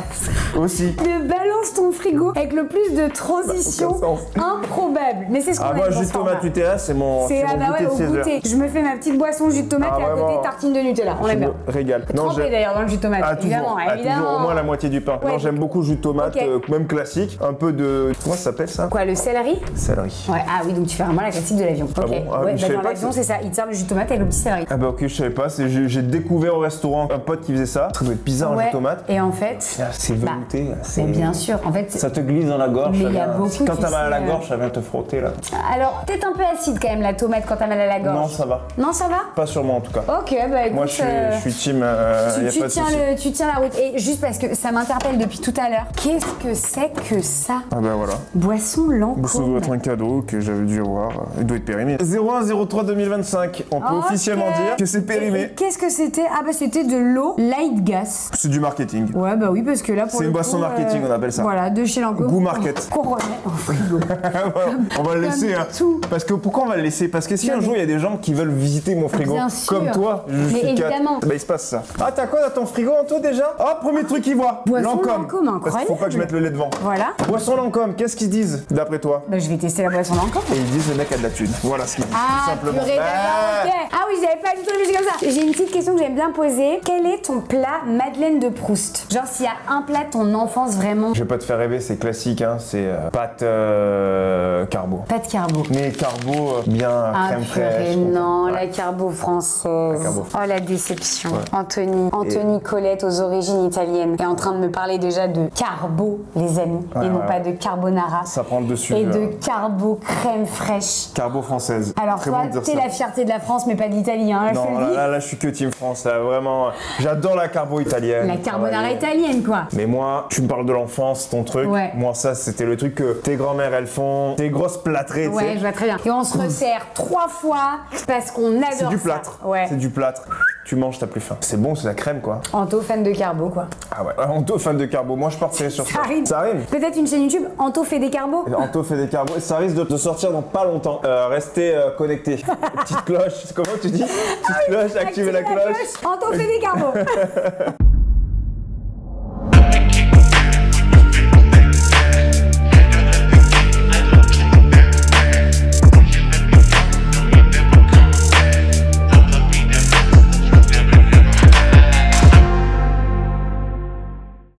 Aussi. Mais balance ton frigo avec le plus de transition improbable. Mais c'est ce qu'on aime. Moi, jus de tomate Nutella, c'est mon goûter de 16 heures. Je me fais ma petite boisson jus de tomate et à côté tartine de Nutella. On aime bien. Régale. Trempé d'ailleurs dans le jus de tomate. Évidemment. Toujours au moins la moitié du pain. Non, j'aime beaucoup le jus de tomate, même classique. Un peu de... Comment ça s'appelle ça? Quoi, le céleri? Céleri. Ouais, ah oui, donc tu fais vraiment la classique de l'avion. Ah bon? Ouais, dans l'avion, c'est ça. Ils te servent le jus de tomate avec le petit céleri. Ah bah ok, je savais pas. J'ai découvert au restaurant un pote qui faisait ça. Ça doit être bizarre, un jus de tomate. Et en fait... C'est velouté. Mais bien sûr. En fait, ça te glisse dans la gorge. Mais il y a beaucoup. Quand t'as mal à la gorge, ça vient te frotter là. Alors, peut-être un peu acide quand même la tomate quand t'as mal à la gorge. Non, ça va. Non, ça va? Pas sur moi en tout cas. Ok, bah écoute. Moi je suis team. Tu tiens la route. Et juste parce que ça m'interpelle depuis tout à l'heure, qu'est-ce que c'est que ça? Ah bah voilà. Boisson Lancôme. Ça doit être un cadeau que j'avais dû avoir. Il doit être périmé. 01-03-2025. On peut officiellement dire que c'est périmé. Qu'est-ce que c'était? Ah bah c'était de l'eau light gas. C'est du marketing. Ouais bah oui parce que là pour c'est une boisson marketing on appelle s'appelle ça. Voilà, de chez Lancôme. Goût Market. Qu'on remet en frigo. Voilà, on va le laisser. Hein. Parce que pourquoi on va le laisser? Parce que si un jour il y a des gens qui veulent visiter mon frigo, comme toi, mais évidemment. Bah il se passe ça. Ah t'as quoi dans ton frigo Anto déjà? Oh premier truc qu'ils voient. Boisson Lancôme, incroyable. Parce qu'il faut pas que je mette le lait devant. Voilà. Boisson Lancôme, qu'est-ce qu'ils disent d'après toi? Bah je vais tester la boisson Lancôme. Et ils disent le mec a de la thune. Voilà ce qu'ils disent. Ah, tout simplement. Purée, ok. Ah oui, j'avais pas du tout réfléchi comme ça. J'ai une petite question que j'aime bien poser. Quel est ton plat Madeleine de Proust? Genre s'il y a un plat de ton enfance vraiment. Je vais pas te faire rêver, c'est classique, hein. C'est pâte carbo. Pâte carbo. Mais carbo bien crème fraîche. Non, la carbo française. Oh la déception. Ouais. Anthony Colette aux origines italiennes est en train de me parler déjà de carbo, les amis, et non pas de carbonara. Ça prend le dessus. Et de carbo crème fraîche. Carbo française. Alors toi, t'es la fierté de la France, mais pas de l'Italie, hein. Non, là, je suis que team France. Là, vraiment, j'adore la carbo italienne. La carbonara italienne, quoi. Mais moi, tu me parles de l'enfance, ton truc. Ouais. Moi, ça, c'était le truc que tes grand-mères, elles font. Tes grosses plâtrées, tu sais. Ouais, je vois très bien. Et on se resserre 3 fois parce qu'on adore ça. C'est du plâtre. Ouais. C'est du plâtre. Tu manges, t'as plus faim. C'est bon, c'est la crème, quoi. Anto, fan de carbo, quoi. Ah ouais, Anto, fan de carbo. Moi, je partirais sur ça. Ça rime. Peut-être une chaîne YouTube, Anto fait des carbos. Anto fait des carbos. Ça risque de sortir dans pas longtemps. Restez connectés. Petite cloche, comment tu dis? Petite cloche, activez la cloche. Anto fait des carbos.